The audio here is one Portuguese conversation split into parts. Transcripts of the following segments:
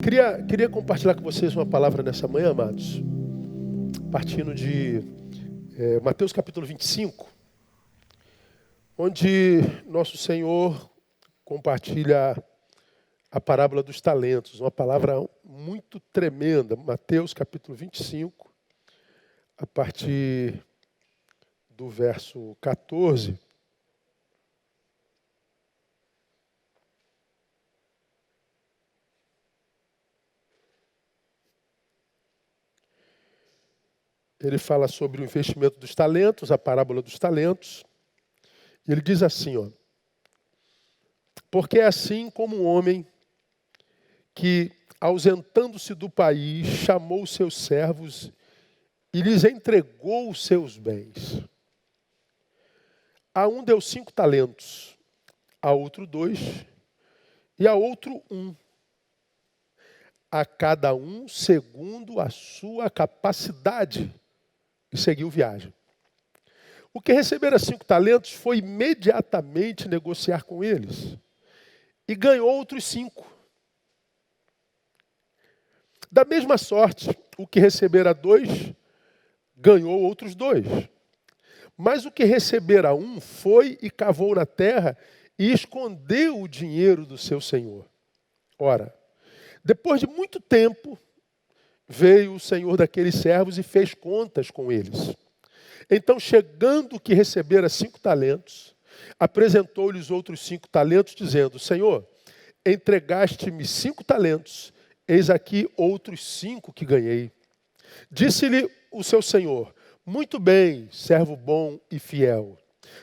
Queria compartilhar com vocês uma palavra nessa manhã, amados, partindo de Mateus capítulo 25, onde nosso Senhor compartilha a parábola dos talentos, uma palavra muito tremenda. Mateus capítulo 25, a partir do verso 14. Ele fala sobre o investimento dos talentos, a parábola dos talentos. E ele diz assim, ó: porque é assim como um homem que, ausentando-se do país, chamou os seus servos e lhes entregou os seus bens. A um deu 5 talentos, a outro 2 e a outro 1. A cada um segundo a sua capacidade. E seguiu viagem. O que recebera 5 talentos foi imediatamente negociar com eles. E ganhou outros 5. Da mesma sorte, o que recebera 2, ganhou outros 2. Mas o que recebera 1 foi e cavou na terra e escondeu o dinheiro do seu senhor. Ora, depois de muito tempo, veio o senhor daqueles servos e fez contas com eles. Então, chegando o que recebera 5 talentos, apresentou-lhes outros 5 talentos, dizendo: Senhor, entregaste-me 5 talentos, eis aqui outros 5 que ganhei. Disse-lhe o seu senhor: muito bem, servo bom e fiel.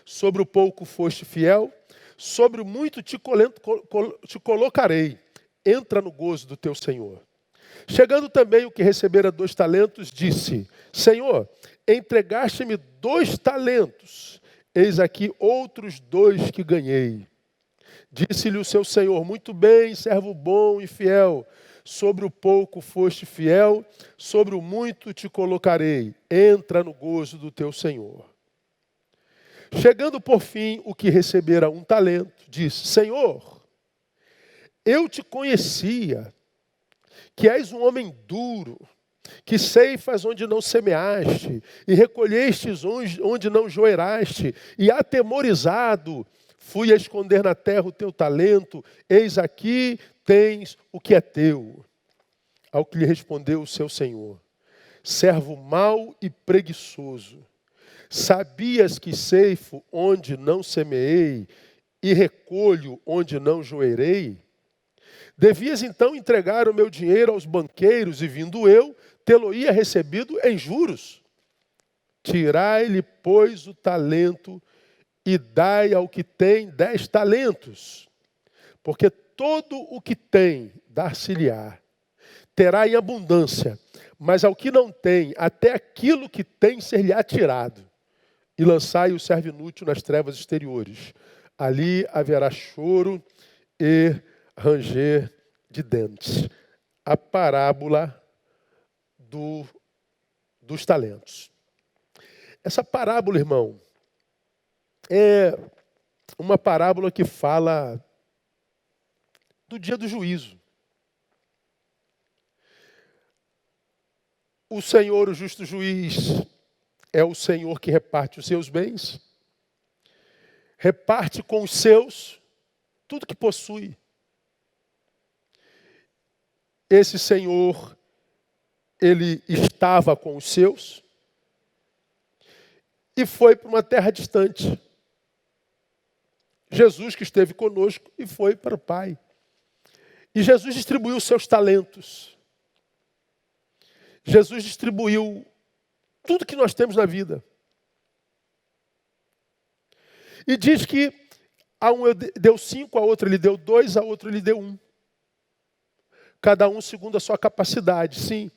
Sobre o pouco foste fiel, sobre o muito te colocarei. Entra no gozo do teu senhor. Chegando também o que recebera 2 talentos, disse: Senhor, entregaste-me 2 talentos, eis aqui outros 2 que ganhei. Disse-lhe o seu senhor: muito bem, servo bom e fiel. Sobre o pouco foste fiel, sobre o muito te colocarei. Entra no gozo do teu senhor. Chegando por fim o que recebera 1 talento, disse: Senhor, eu te conhecia, que és um homem duro, que ceifas onde não semeaste, e recolhestes onde não joeiraste, e atemorizado, fui a esconder na terra o teu talento, eis aqui tens o que é teu. Ao que lhe respondeu o seu senhor: servo mau e preguiçoso, sabias que ceifo onde não semeei, e recolho onde não joeirei? Devias então entregar o meu dinheiro aos banqueiros, e vindo eu, tê-lo-ia recebido em juros. Tirai-lhe, pois, o talento e dai ao que tem 10 talentos. Porque todo o que tem, dar-se-lhe-á. Terá em abundância, mas ao que não tem, até aquilo que tem ser-lhe-á tirado. E lançai o servo inútil nas trevas exteriores. Ali haverá choro e ranger de dentes. A parábola dos talentos. Essa parábola, irmão, é uma parábola que fala do dia do juízo. O Senhor, o justo juiz, é o Senhor que reparte os seus bens, reparte com os seus tudo que possui. Esse Senhor, ele estava com os seus e foi para uma terra distante. Jesus que esteve conosco e foi para o Pai. E Jesus distribuiu os seus talentos. Jesus distribuiu tudo que nós temos na vida. E diz que a um deu 5, a outro ele deu 2, a outro ele deu 1. Cada um segundo a sua capacidade. Sim,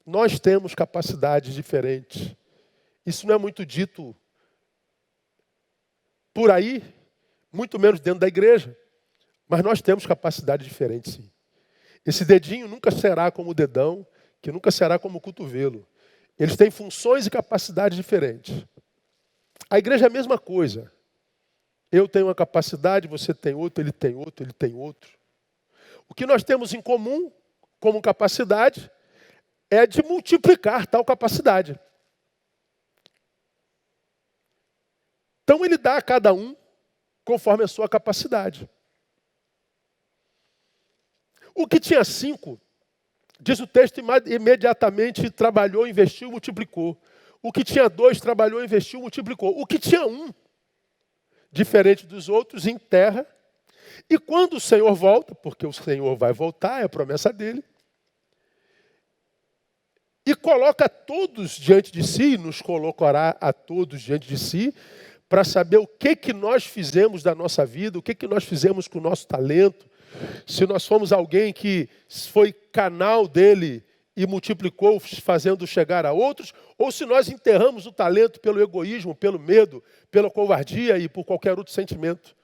nós temos capacidades diferentes. Isso não é muito dito por aí, muito menos dentro da igreja. Mas nós temos capacidades diferentes, sim. Esse dedinho nunca será como o dedão, que nunca será como o cotovelo. Eles têm funções e capacidades diferentes. A igreja é a mesma coisa. Eu tenho uma capacidade, você tem outra, ele tem outro, ele tem outro. O que nós temos em comum, como capacidade é de multiplicar tal capacidade. Então ele dá a cada um conforme a sua capacidade. O que tinha 5, diz o texto, imediatamente trabalhou, investiu, multiplicou. O que tinha 2 trabalhou, investiu, multiplicou. O que tinha 1, diferente dos outros, enterra. E quando o Senhor volta, porque o Senhor vai voltar, é a promessa dele, e coloca todos diante de si, nos colocará a todos diante de si, para saber o que nós fizemos da nossa vida, o que nós fizemos com o nosso talento, se nós fomos alguém que foi canal dele e multiplicou, fazendo chegar a outros, ou se nós enterramos o talento pelo egoísmo, pelo medo, pela covardia e por qualquer outro sentimento.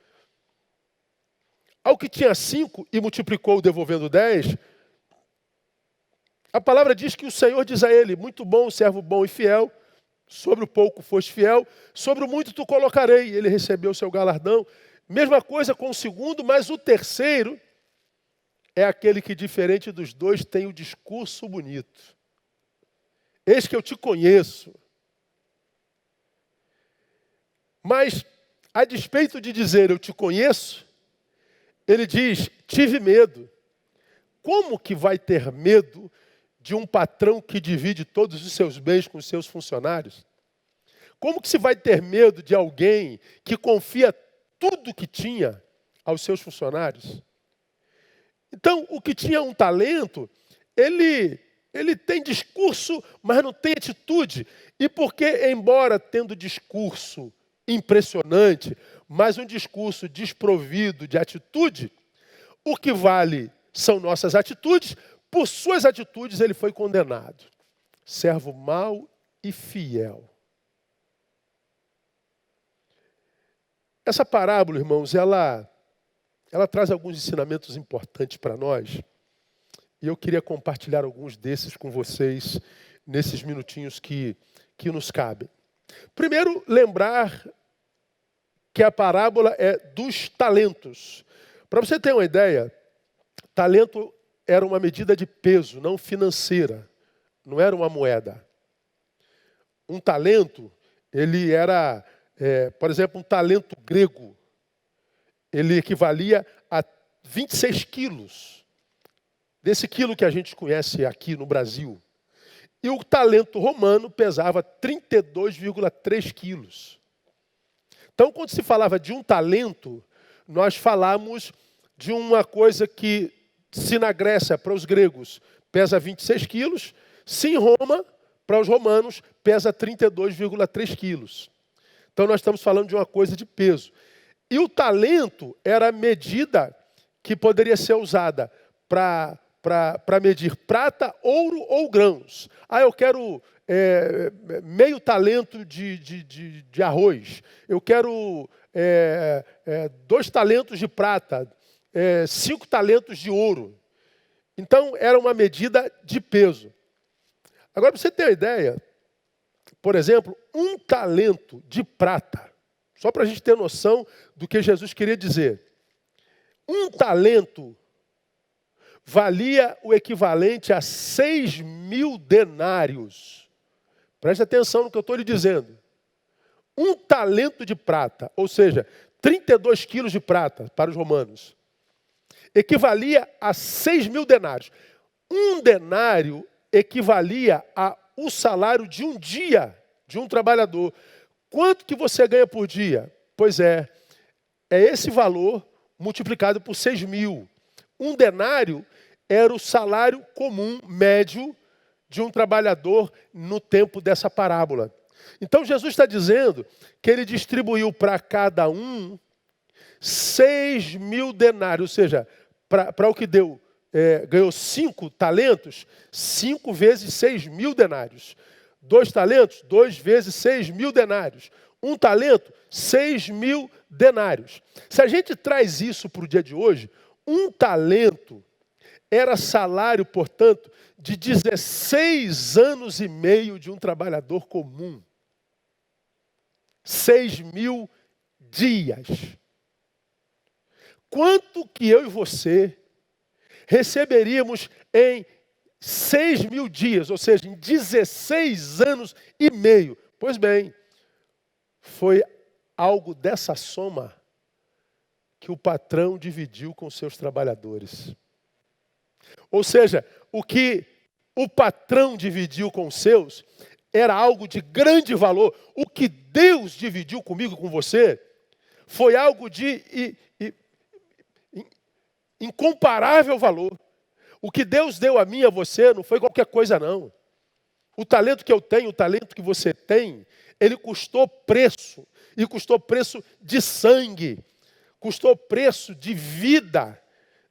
Ao que tinha 5 e multiplicou devolvendo 10, a palavra diz que o Senhor diz a ele: muito bom, servo bom e fiel, sobre o pouco foste fiel, sobre o muito tu colocarei. Ele recebeu o seu galardão. Mesma coisa com o segundo, mas o terceiro é aquele que, diferente dos 2, tem o discurso bonito. Eis que eu te conheço. Mas, a despeito de dizer eu te conheço, ele diz, tive medo. Como que vai ter medo de um patrão que divide todos os seus bens com os seus funcionários? Como que se vai ter medo de alguém que confia tudo que tinha aos seus funcionários? Então, o que tinha um talento, ele tem discurso, mas não tem atitude. E porque, embora tendo discurso impressionante, mas um discurso desprovido de atitude, o que vale são nossas atitudes. Por suas atitudes ele foi condenado. Servo mau e fiel. Essa parábola, irmãos, ela traz alguns ensinamentos importantes para nós. E eu queria compartilhar alguns desses com vocês nesses minutinhos que nos cabem. Primeiro, lembrar que a parábola é dos talentos. Para você ter uma ideia, talento era uma medida de peso, não financeira. Não era uma moeda. Um talento, ele era, por exemplo, um talento grego. Ele equivalia a 26 quilos. Desse quilo que a gente conhece aqui no Brasil. E o talento romano pesava 32,3 quilos. Então, quando se falava de um talento, nós falamos de uma coisa que, se na Grécia, para os gregos, pesa 26 quilos, se em Roma, para os romanos, pesa 32,3 quilos. Então, nós estamos falando de uma coisa de peso. E o talento era a medida que poderia ser usada para medir prata, ouro ou grãos. Eu quero meio talento de arroz. Eu quero 2 talentos de prata. 5 talentos de ouro. Então, era uma medida de peso. Agora, para você ter uma ideia, por exemplo, 1 talento de prata, só para a gente ter noção do que Jesus queria dizer. 1 talento valia o equivalente a 6.000 denários. Preste atenção no que eu estou lhe dizendo. 1 talento de prata, ou seja, 32 quilos de prata para os romanos, equivalia a 6.000 denários. 1 denário equivalia ao salário de um dia de um trabalhador. Quanto que você ganha por dia? Pois é esse valor multiplicado por 6.000. 1 denário era o salário comum, médio, de um trabalhador no tempo dessa parábola. Então Jesus está dizendo que ele distribuiu para cada um 6.000 denários, ou seja, para o que deu, ganhou 5 talentos, 5 vezes 6.000 denários. 2 talentos, 2 vezes 6.000 denários. 1 talento, 6.000 denários. Se a gente traz isso para o dia de hoje, 1 talento era salário, portanto, de 16 anos e meio de um trabalhador comum. 6.000 dias. Quanto que eu e você receberíamos em 6.000 dias, ou seja, em 16 anos e meio. Pois bem, foi algo dessa soma que o patrão dividiu com seus trabalhadores. Ou seja, o que o patrão dividiu com os seus era algo de grande valor. O que Deus dividiu comigo e com você foi algo de incomparável valor. O que Deus deu a mim e a você não foi qualquer coisa, não. O talento que eu tenho, o talento que você tem, ele custou preço. E custou preço de sangue. Custou preço de vida.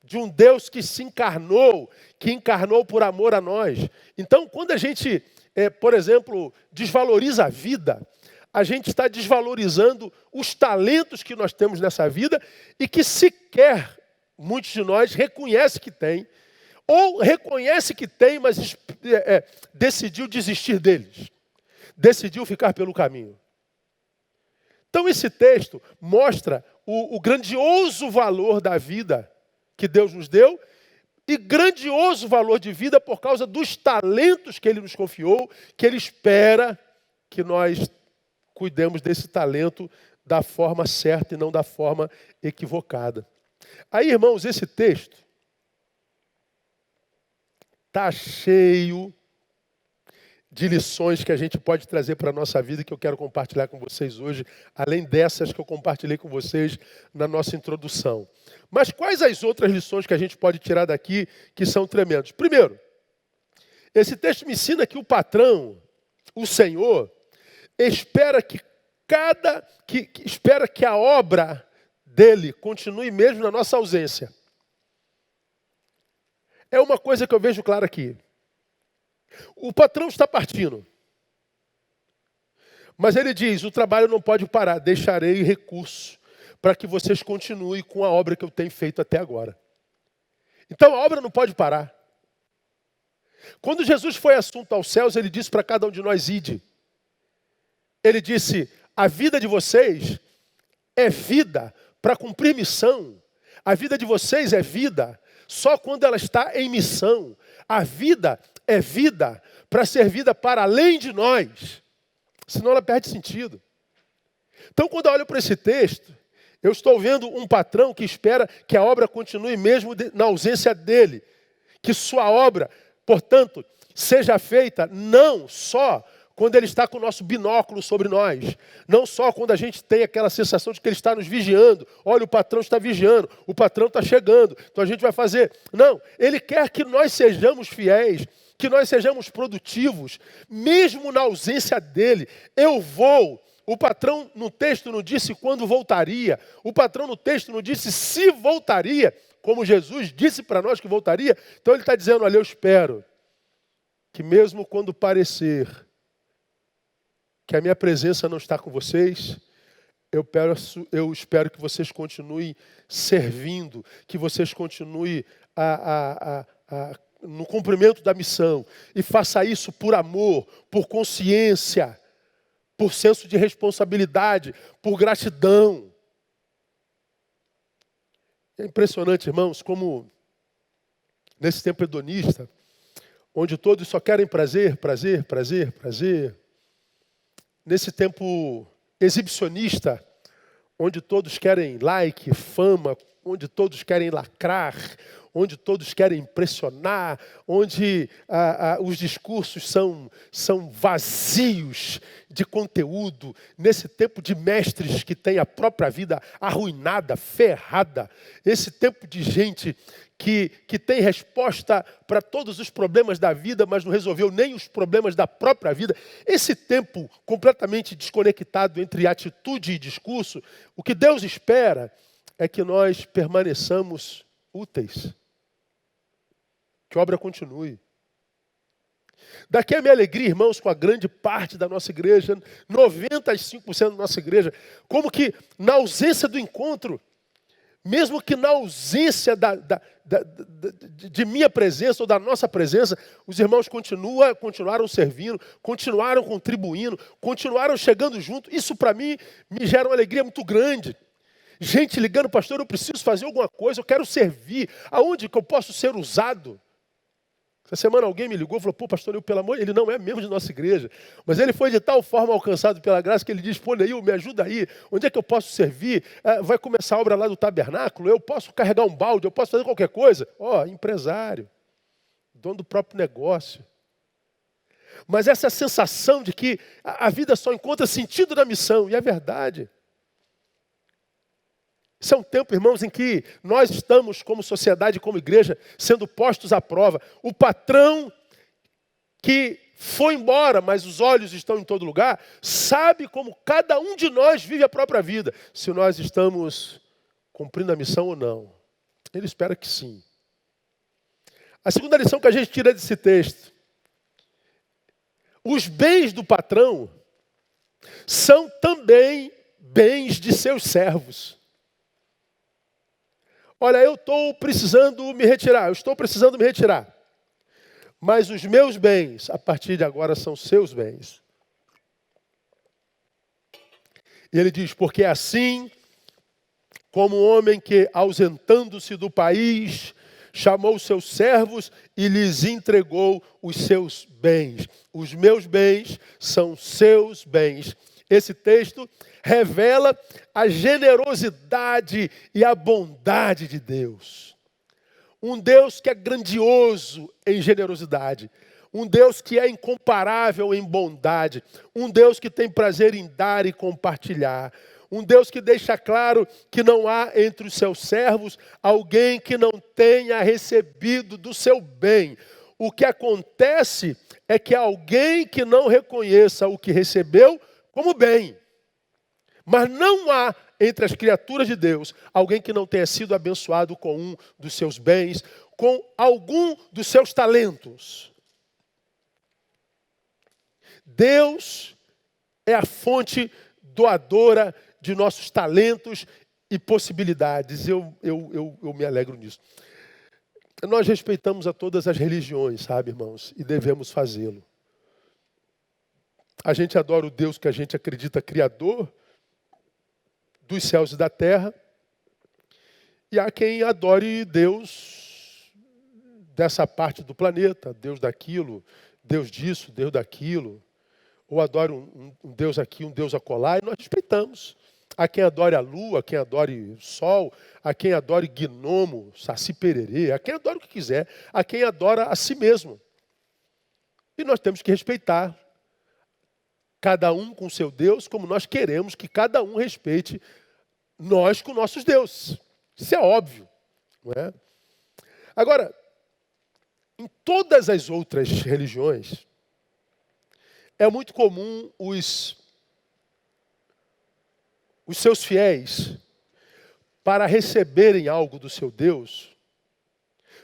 De um Deus que se encarnou, que encarnou por amor a nós. Então, quando a gente, por exemplo, desvaloriza a vida, a gente está desvalorizando os talentos que nós temos nessa vida e que sequer muitos de nós reconhecem que tem, ou reconhece que tem, mas decidiu desistir deles. Decidiu ficar pelo caminho. Então, esse texto mostra o grandioso valor da vida que Deus nos deu, e grandioso valor de vida por causa dos talentos que Ele nos confiou, que Ele espera que nós cuidemos desse talento da forma certa e não da forma equivocada. Aí, irmãos, esse texto está cheio de lições que a gente pode trazer para a nossa vida, que eu quero compartilhar com vocês hoje, além dessas que eu compartilhei com vocês na nossa introdução. Mas quais as outras lições que a gente pode tirar daqui que são tremendas? Primeiro, esse texto me ensina que o patrão, o Senhor, espera que a obra dele continue mesmo na nossa ausência. É uma coisa que eu vejo clara aqui. O patrão está partindo. Mas ele diz, o trabalho não pode parar, deixarei recurso para que vocês continuem com a obra que eu tenho feito até agora. Então a obra não pode parar. Quando Jesus foi assunto aos céus, ele disse para cada um de nós, ide. Ele disse, a vida de vocês é vida para cumprir missão. A vida de vocês é vida só quando ela está em missão. A vida é vida para ser vida para além de nós. Senão ela perde sentido. Então, quando eu olho para esse texto, eu estou vendo um patrão que espera que a obra continue mesmo na ausência dele. Que sua obra, portanto, seja feita não só quando ele está com o nosso binóculo sobre nós. Não só quando a gente tem aquela sensação de que ele está nos vigiando. Olha, o patrão está vigiando, o patrão está chegando, então a gente vai fazer. Não, ele quer que nós sejamos fiéis, que nós sejamos produtivos, mesmo na ausência dele. Eu vou. O patrão no texto não disse quando voltaria. O patrão no texto não disse se voltaria, como Jesus disse para nós que voltaria. Então ele está dizendo, olha, eu espero que mesmo quando parecer que a minha presença não está com vocês, eu espero que vocês continuem servindo, que vocês continuem no cumprimento da missão. E faça isso por amor, por consciência, por senso de responsabilidade, por gratidão. É impressionante, irmãos, como nesse tempo hedonista, onde todos só querem prazer, prazer, prazer, prazer. Nesse tempo exibicionista, onde todos querem like, fama, onde todos querem lacrar, onde todos querem impressionar, onde os discursos são vazios de conteúdo, nesse tempo de mestres que têm a própria vida arruinada, ferrada, esse tempo de gente que tem resposta para todos os problemas da vida, mas não resolveu nem os problemas da própria vida. Esse tempo completamente desconectado entre atitude e discurso, o que Deus espera é que nós permaneçamos úteis. Que a obra continue. Daqui a minha alegria, irmãos, com a grande parte da nossa igreja, 95% da nossa igreja, como que na ausência do encontro, mesmo que na ausência de minha presença ou da nossa presença, os irmãos continuaram servindo, continuaram contribuindo, continuaram chegando junto. Isso para mim me gera uma alegria muito grande. Gente ligando, pastor, eu preciso fazer alguma coisa, eu quero servir. Aonde que eu posso ser usado? Essa semana alguém me ligou e falou, pô, pastor Neil, pelo amor, ele não é membro de nossa igreja, mas ele foi de tal forma alcançado pela graça que ele diz, pô, Neil, me ajuda aí, onde é que eu posso servir? Vai começar a obra lá do tabernáculo, eu posso carregar um balde, eu posso fazer qualquer coisa? Empresário, dono do próprio negócio. Mas essa sensação de que a vida só encontra sentido na missão, e é verdade. Isso é um tempo, irmãos, em que nós estamos, como sociedade, como igreja, sendo postos à prova. O patrão que foi embora, mas os olhos estão em todo lugar, sabe como cada um de nós vive a própria vida. Se nós estamos cumprindo a missão ou não. Ele espera que sim. A segunda lição que a gente tira desse texto. Os bens do patrão são também bens de seus servos. Olha, eu estou precisando me retirar. Mas os meus bens, a partir de agora, são seus bens. E ele diz, porque é assim como um homem que, ausentando-se do país, chamou seus servos e lhes entregou os seus bens. Os meus bens são seus bens. Esse texto revela a generosidade e a bondade de Deus. Um Deus que é grandioso em generosidade. Um Deus que é incomparável em bondade. Um Deus que tem prazer em dar e compartilhar. Um Deus que deixa claro que não há entre os seus servos alguém que não tenha recebido do seu bem. O que acontece é que alguém que não reconheça o que recebeu como bem. Mas não há entre as criaturas de Deus alguém que não tenha sido abençoado com um dos seus bens, com algum dos seus talentos. Deus é a fonte doadora de nossos talentos e possibilidades. Eu me alegro nisso. Nós respeitamos a todas as religiões, sabe, irmãos? E devemos fazê-lo. A gente adora o Deus que a gente acredita criador dos céus e da terra. E há quem adore Deus dessa parte do planeta, Deus daquilo, Deus disso, Deus daquilo. Ou adore um Deus aqui, um Deus acolá, e nós respeitamos. Há quem adore a lua, há quem adore o sol, há quem adore gnomo, saci pererê, há quem adore o que quiser, há quem adora a si mesmo. E nós temos que respeitar cada um com seu Deus, como nós queremos que cada um respeite nós com nossos deuses. Isso é óbvio, não é? Agora, em todas as outras religiões, é muito comum os seus fiéis, para receberem algo do seu Deus,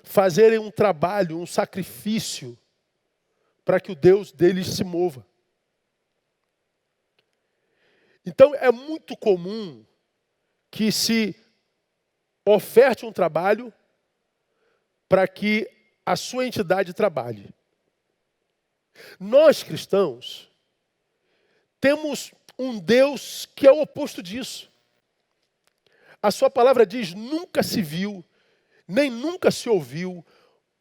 fazerem um trabalho, um sacrifício, para que o Deus deles se mova. Então é muito comum que se oferte um trabalho para que a sua entidade trabalhe. Nós cristãos temos um Deus que é o oposto disso. A sua palavra diz, nunca se viu, nem nunca se ouviu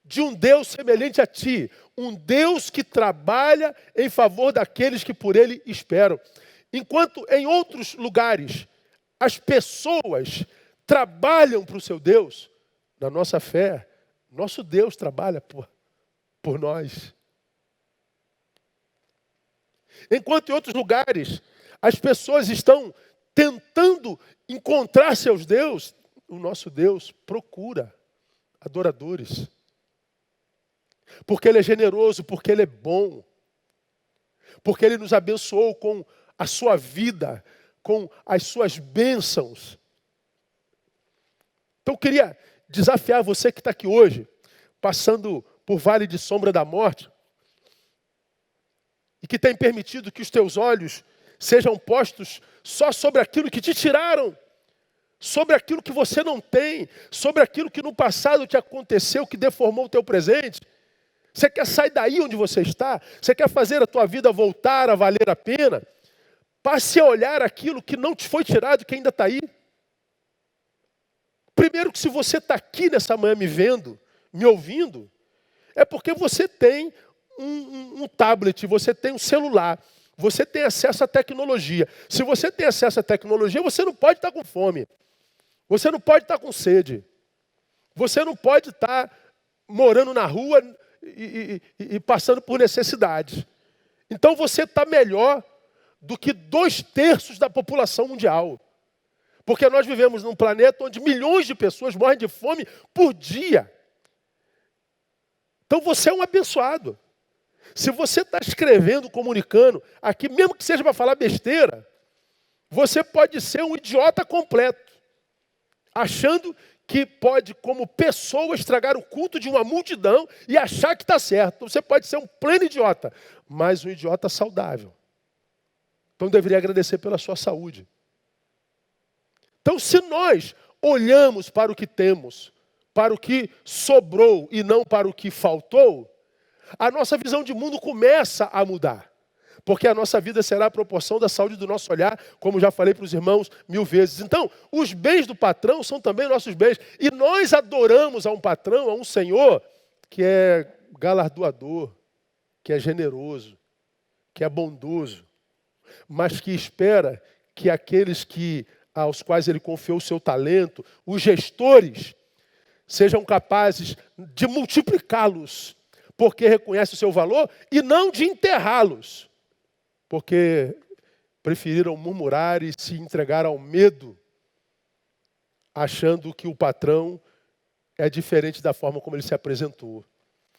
de um Deus semelhante a ti. Um Deus que trabalha em favor daqueles que por ele esperam. Enquanto em outros lugares as pessoas trabalham para o seu Deus, na nossa fé, nosso Deus trabalha por nós. Enquanto em outros lugares as pessoas estão tentando encontrar seus deuses, o nosso Deus procura adoradores. Porque Ele é generoso, porque Ele é bom. Porque Ele nos abençoou com a sua vida, com as suas bênçãos. Então eu queria desafiar você que está aqui hoje, passando por vale de sombra da morte, e que tem permitido que os teus olhos sejam postos só sobre aquilo que te tiraram, sobre aquilo que você não tem, sobre aquilo que no passado te aconteceu, que deformou o teu presente. Você quer sair daí onde você está? Você quer fazer a tua vida voltar a valer a pena? Passe a olhar aquilo que não te foi tirado, que ainda está aí. Primeiro que se você está aqui nessa manhã me vendo, me ouvindo, É porque você tem um tablet, você tem um celular, você tem acesso à tecnologia. Se você tem acesso à tecnologia, você não pode estar com fome. Você não pode estar com sede. Você não pode estar morando na rua e passando por necessidade. Então você está melhor do que 2/3 da população mundial. Porque nós vivemos num planeta onde milhões de pessoas morrem de fome por dia. Então você é um abençoado. Se você está escrevendo, comunicando, aqui, mesmo que seja para falar besteira, você pode ser um idiota completo, achando que pode, como pessoa, estragar o culto de uma multidão e achar que está certo. Então, você pode ser um pleno idiota, mas um idiota saudável. Então deveria agradecer pela sua saúde. Então, se nós olhamos para o que temos, para o que sobrou e não para o que faltou, a nossa visão de mundo começa a mudar. Porque a nossa vida será a proporção da saúde do nosso olhar, como já falei para os irmãos 1000 vezes. Então, os bens do patrão são também nossos bens. E nós adoramos a um patrão, a um senhor, que é galardoador, que é generoso, que é bondoso, mas que espera que aqueles aos quais ele confiou o seu talento, os gestores, sejam capazes de multiplicá-los, porque reconhece o seu valor, e não de enterrá-los, porque preferiram murmurar e se entregar ao medo, achando que o patrão é diferente da forma como ele se apresentou.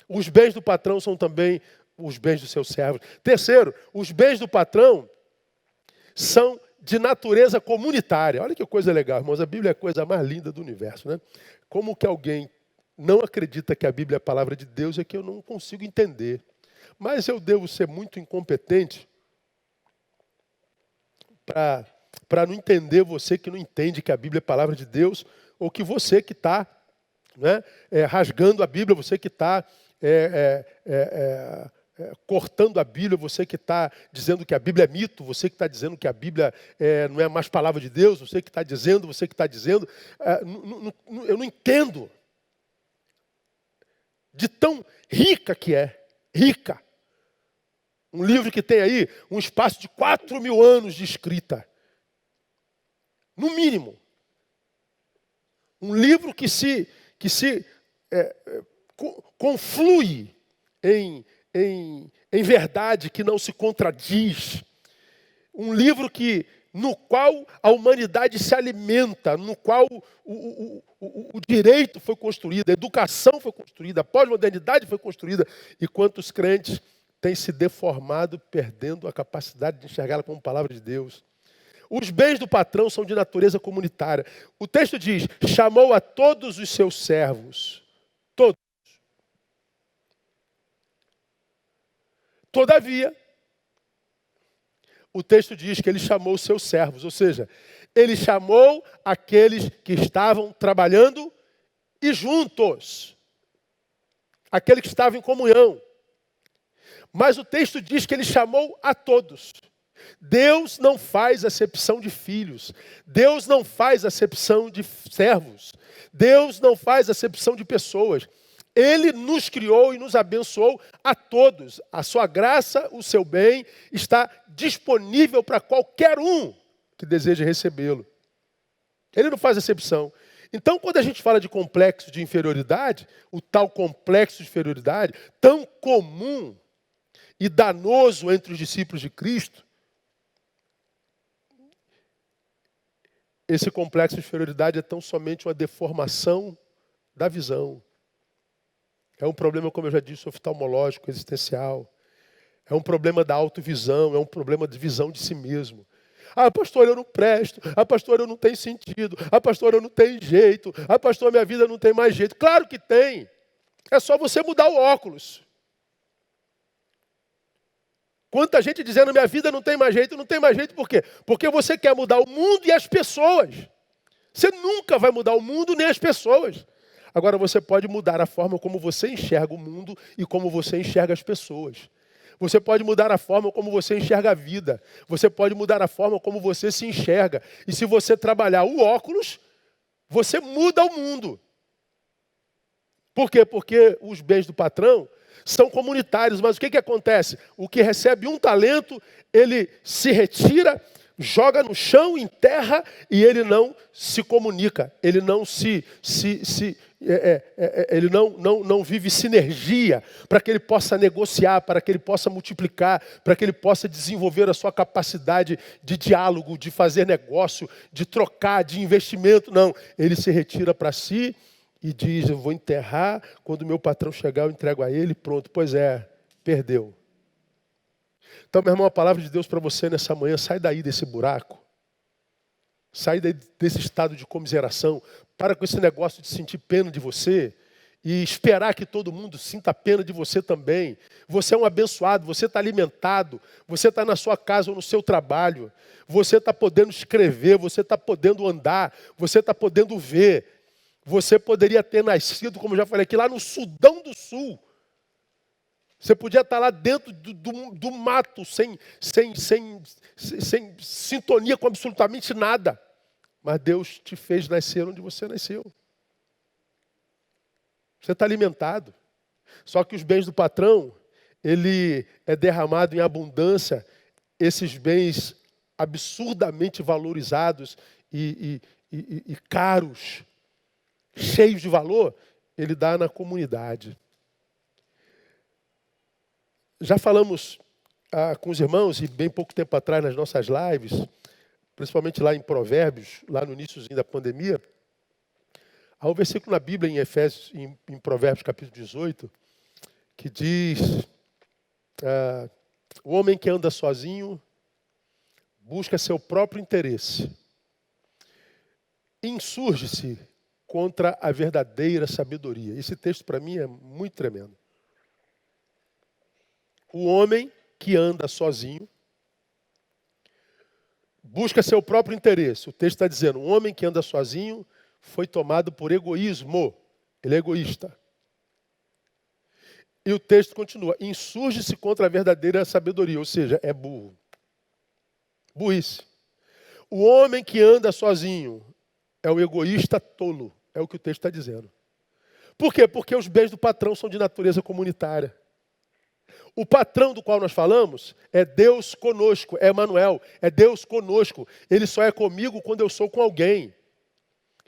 Os bens do patrão são também os bens dos seus servos. Terceiro, os bens do patrão são de natureza comunitária. Olha que coisa legal, irmãos. A Bíblia é a coisa mais linda do universo, né? Como que alguém não acredita que a Bíblia é a palavra de Deus é que eu não consigo entender. Mas eu devo ser muito incompetente para não entender você que não entende que a Bíblia é a palavra de Deus, ou que você que está rasgando a Bíblia, você que está cortando a Bíblia, você que está dizendo que a Bíblia é mito, você que está dizendo que a Bíblia não é mais palavra de Deus, você que está dizendo, eu não entendo de tão rica que é, rica. Um livro que tem aí um espaço de 4.000 anos de escrita. No mínimo. Um livro que se conflui em verdade, que não se contradiz. Um livro no qual a humanidade se alimenta, no qual o direito foi construído, a educação foi construída, a pós-modernidade foi construída, e quantos crentes têm se deformado, perdendo a capacidade de enxergá-la como palavra de Deus. Os bens do patrão são de natureza comunitária. O texto diz, chamou a todos os seus servos. Todos. Todavia, o texto diz que ele chamou os seus servos, ou seja, ele chamou aqueles que estavam trabalhando e juntos. Aqueles que estavam em comunhão. Mas o texto diz que ele chamou a todos. Deus não faz acepção de filhos. Deus não faz acepção de servos. Deus não faz acepção de pessoas. Ele nos criou e nos abençoou a todos. A sua graça, o seu bem, está disponível para qualquer um que deseja recebê-lo. Ele não faz acepção. Então, quando a gente fala de complexo de inferioridade, o tal complexo de inferioridade, tão comum e danoso entre os discípulos de Cristo, esse complexo de inferioridade é tão somente uma deformação da visão. É um problema, como eu já disse, oftalmológico, existencial. É um problema da autovisão, é um problema de visão de si mesmo. Ah, pastor, eu não presto. Ah, pastor, eu não tenho sentido. Ah, pastor, eu não tenho jeito. Ah, pastor, minha vida não tem mais jeito. Claro que tem. É só você mudar o óculos. Quanta gente dizendo, minha vida não tem mais jeito por quê? Porque você quer mudar o mundo e as pessoas. Você nunca vai mudar o mundo nem as pessoas. Agora você pode mudar a forma como você enxerga o mundo e como você enxerga as pessoas. Você pode mudar a forma como você enxerga a vida. Você pode mudar a forma como você se enxerga. E se você trabalhar o óculos, você muda o mundo. Por quê? Porque os bens do patrão são comunitários, mas o que acontece? O que recebe um talento, ele se retira, joga no chão, enterra e ele não se comunica, ele não ele não vive sinergia para que ele possa negociar, para que ele possa multiplicar, para que ele possa desenvolver a sua capacidade de diálogo, de fazer negócio, de trocar, de investimento. Não, ele se retira para si e diz, eu vou enterrar, quando o meu patrão chegar eu entrego a ele, pronto. Pois é, perdeu. Então, meu irmão, a palavra de Deus para você nessa manhã, sai daí desse buraco. Sai daí desse estado de comiseração. Para com esse negócio de sentir pena de você e esperar que todo mundo sinta pena de você também. Você é um abençoado, você está alimentado, você está na sua casa ou no seu trabalho, você está podendo escrever, você está podendo andar, você está podendo ver. Você poderia ter nascido, como eu já falei aqui, lá no Sudão do Sul. Você podia estar lá dentro do mato, sem sintonia com absolutamente nada. Mas Deus te fez nascer onde você nasceu. Você está alimentado. Só que os bens do patrão, ele é derramado em abundância, esses bens absurdamente valorizados e caros, cheios de valor, ele dá na comunidade. Já falamos com os irmãos, e bem pouco tempo atrás nas nossas lives, principalmente lá em Provérbios, lá no iníciozinho da pandemia, há um versículo na Bíblia, em Efésios, em Provérbios capítulo 18, que diz, o homem que anda sozinho busca seu próprio interesse, insurge-se contra a verdadeira sabedoria. Esse texto para mim é muito tremendo. O homem que anda sozinho busca seu próprio interesse. O texto está dizendo, um homem que anda sozinho foi tomado por egoísmo. Ele é egoísta. E o texto continua, insurge-se contra a verdadeira sabedoria, ou seja, é burro. Burrice. O homem que anda sozinho é o egoísta tolo, é o que o texto está dizendo. Por quê? Porque os bens do patrão são de natureza comunitária. O patrão do qual nós falamos é Deus conosco, é Emanuel, é Deus conosco. Ele só é comigo quando eu sou com alguém.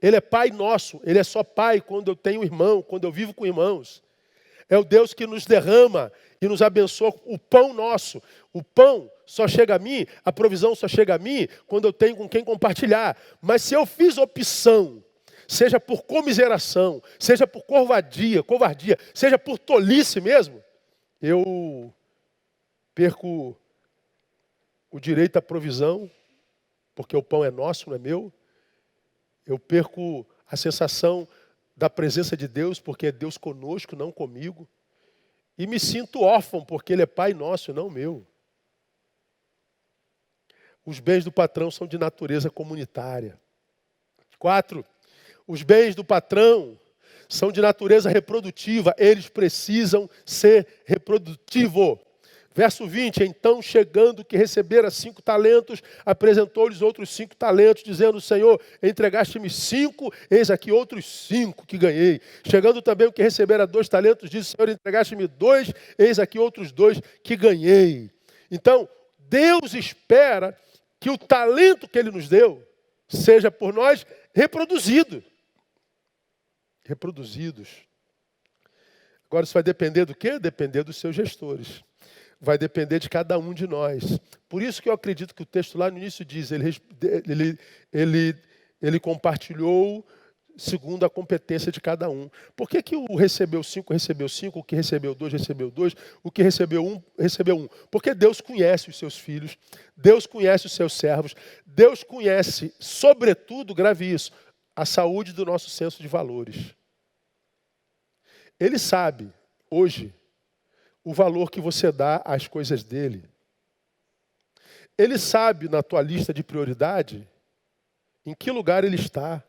Ele é Pai nosso, Ele é só Pai quando eu tenho irmão, quando eu vivo com irmãos. É o Deus que nos derrama e nos abençoa o pão nosso. O pão só chega a mim, a provisão só chega a mim quando eu tenho com quem compartilhar. Mas se eu fiz opção, seja por comiseração, seja por covardia, seja por tolice mesmo, eu perco o direito à provisão, porque o pão é nosso, não é meu. Eu perco a sensação da presença de Deus, porque é Deus conosco, não comigo. E me sinto órfão, porque Ele é Pai nosso, não meu. Os bens do patrão são de natureza comunitária. 4. Os bens do patrão são de natureza reprodutiva, eles precisam ser reprodutivos. Verso 20, então chegando que recebera 5 talentos, apresentou-lhes outros 5 talentos, dizendo, Senhor, entregaste-me 5, eis aqui outros 5 que ganhei. Chegando também o que recebera 2 talentos, disse, Senhor, entregaste-me 2, eis aqui outros 2 que ganhei. Então, Deus espera que o talento que Ele nos deu seja por nós reproduzido. Reproduzidos. Agora isso vai depender do quê? Depender dos seus gestores. Vai depender de cada um de nós. Por isso que eu acredito que o texto lá no início diz, ele compartilhou segundo a competência de cada um. Por que o recebeu 5, o que recebeu 2, o que recebeu 1, recebeu 1? Porque Deus conhece os seus filhos, Deus conhece os seus servos, Deus conhece, sobretudo, grave isso, a saúde do nosso senso de valores. Ele sabe, hoje, o valor que você dá às coisas dele. Ele sabe, na tua lista de prioridade, em que lugar ele está.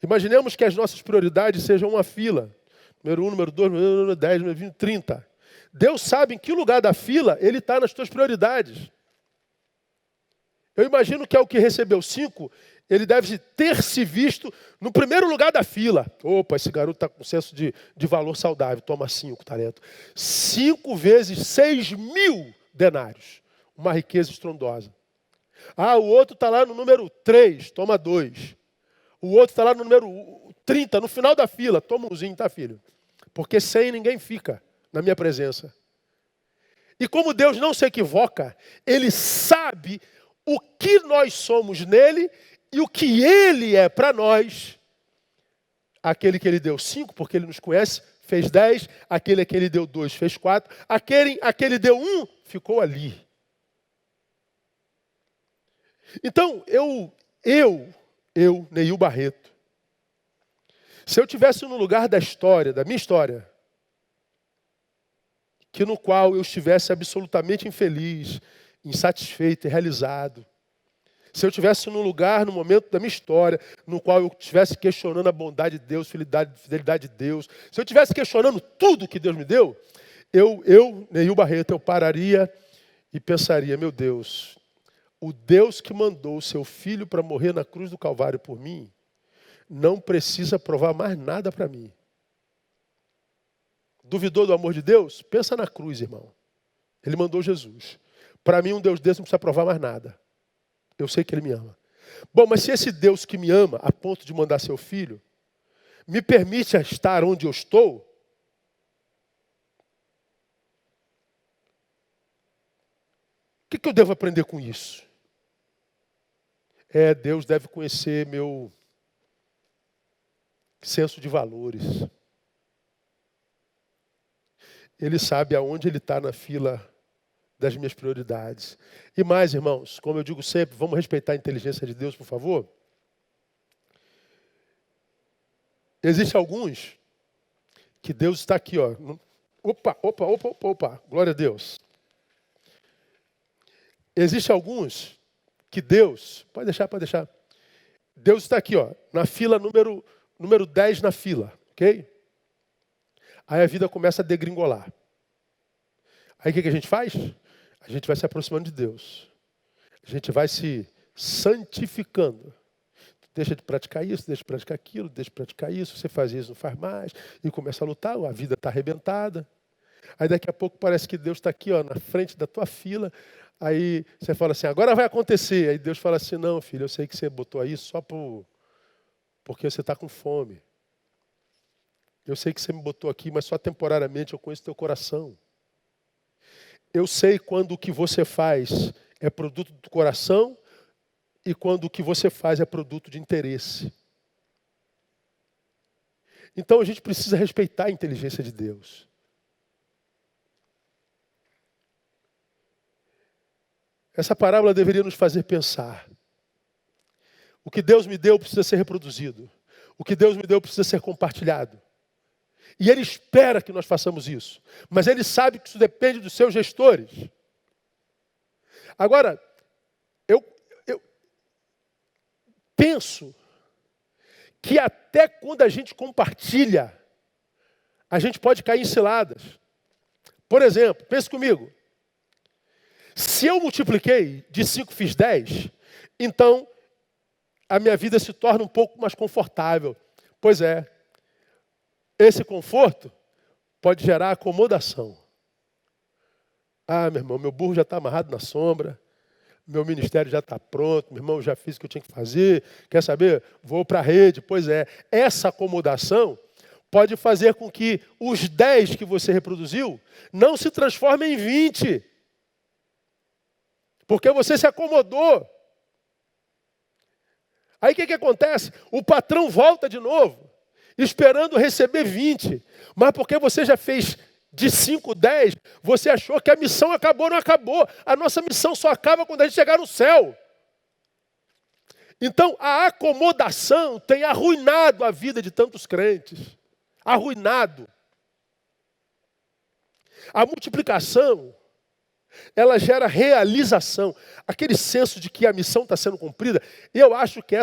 Imaginemos que as nossas prioridades sejam uma fila. Número 1, número 2, número 10, número 20, 30. Deus sabe em que lugar da fila ele está nas tuas prioridades. Eu imagino que ao que recebeu 5, ele deve ter se visto no primeiro lugar da fila. Opa, esse garoto está com senso de valor saudável, toma 5 talentos. 5 vezes 6.000 denários. Uma riqueza estrondosa. Ah, o outro está lá no número 3, toma 2. O outro está lá no número 30, no final da fila, toma umzinho, tá, filho? Porque sem ninguém fica na minha presença. E como Deus não se equivoca, Ele sabe o que nós somos nele e o que Ele é para nós. Aquele que Ele deu 5, porque Ele nos conhece, fez 10. Aquele a que Ele deu 2, fez 4. Aquele a que Ele deu 1, ficou ali. Então, Neil Barreto, se eu tivesse no lugar da história, da minha história, que no qual eu estivesse absolutamente infeliz, insatisfeito e realizado, se eu estivesse no lugar, no momento da minha história, no qual eu estivesse questionando a bondade de Deus, fidelidade de Deus, se eu estivesse questionando tudo que Deus me deu, Neil Barreto, eu pararia e pensaria, meu Deus, o Deus que mandou o seu filho para morrer na cruz do Calvário por mim, não precisa provar mais nada para mim. Duvidou do amor de Deus? Pensa na cruz, irmão. Ele mandou Jesus. Para mim, um Deus desse não precisa provar mais nada. Eu sei que Ele me ama. Bom, mas se esse Deus que me ama, a ponto de mandar seu filho, me permite estar onde eu estou, o que eu devo aprender com isso? Deus deve conhecer meu senso de valores. Ele sabe aonde Ele está na fila das minhas prioridades. E mais, irmãos, como eu digo sempre, vamos respeitar a inteligência de Deus, por favor? Existem alguns que Deus está aqui, ó. Opa, glória a Deus. Existem alguns que Deus, pode deixar. Deus está aqui, ó, na fila número 10 na fila, ok? Aí a vida começa a degringolar. Aí o que a gente faz? A gente vai se aproximando de Deus. A gente vai se santificando. Deixa de praticar isso, deixa de praticar aquilo, deixa de praticar isso, você faz isso, não faz mais. E começa a lutar, a vida está arrebentada. Aí daqui a pouco parece que Deus está aqui, ó, na frente da tua fila. Aí você fala assim, agora vai acontecer. Aí Deus fala assim, não, filho, eu sei que você botou aí só porque você está com fome. Eu sei que você me botou aqui, mas só temporariamente eu conheço teu coração. Eu sei quando o que você faz é produto do coração e quando o que você faz é produto de interesse. Então a gente precisa respeitar a inteligência de Deus. Essa parábola deveria nos fazer pensar. O que Deus me deu precisa ser reproduzido. O que Deus me deu precisa ser compartilhado. E Ele espera que nós façamos isso. Mas Ele sabe que isso depende dos seus gestores. Agora, eu penso que até quando a gente compartilha, a gente pode cair em ciladas. Por exemplo, pense comigo. Se eu multipliquei, de 5 fiz 10, então a minha vida se torna um pouco mais confortável. Pois é. Esse conforto pode gerar acomodação. Ah, meu irmão, meu burro já está amarrado na sombra. Meu ministério já está pronto. Meu irmão, já fiz o que eu tinha que fazer. Quer saber? Vou para a rede. Pois é. Essa acomodação pode fazer com que os 10 que você reproduziu não se transformem em 20. Porque você se acomodou. Aí o que acontece? O patrão volta de novo, esperando receber 20. Mas porque você já fez de 5, 10, você achou que a missão acabou, não acabou. A nossa missão só acaba quando a gente chegar no céu. Então, a acomodação tem arruinado a vida de tantos crentes. Arruinado. A multiplicação, ela gera realização. Aquele senso de que a missão está sendo cumprida. E eu acho que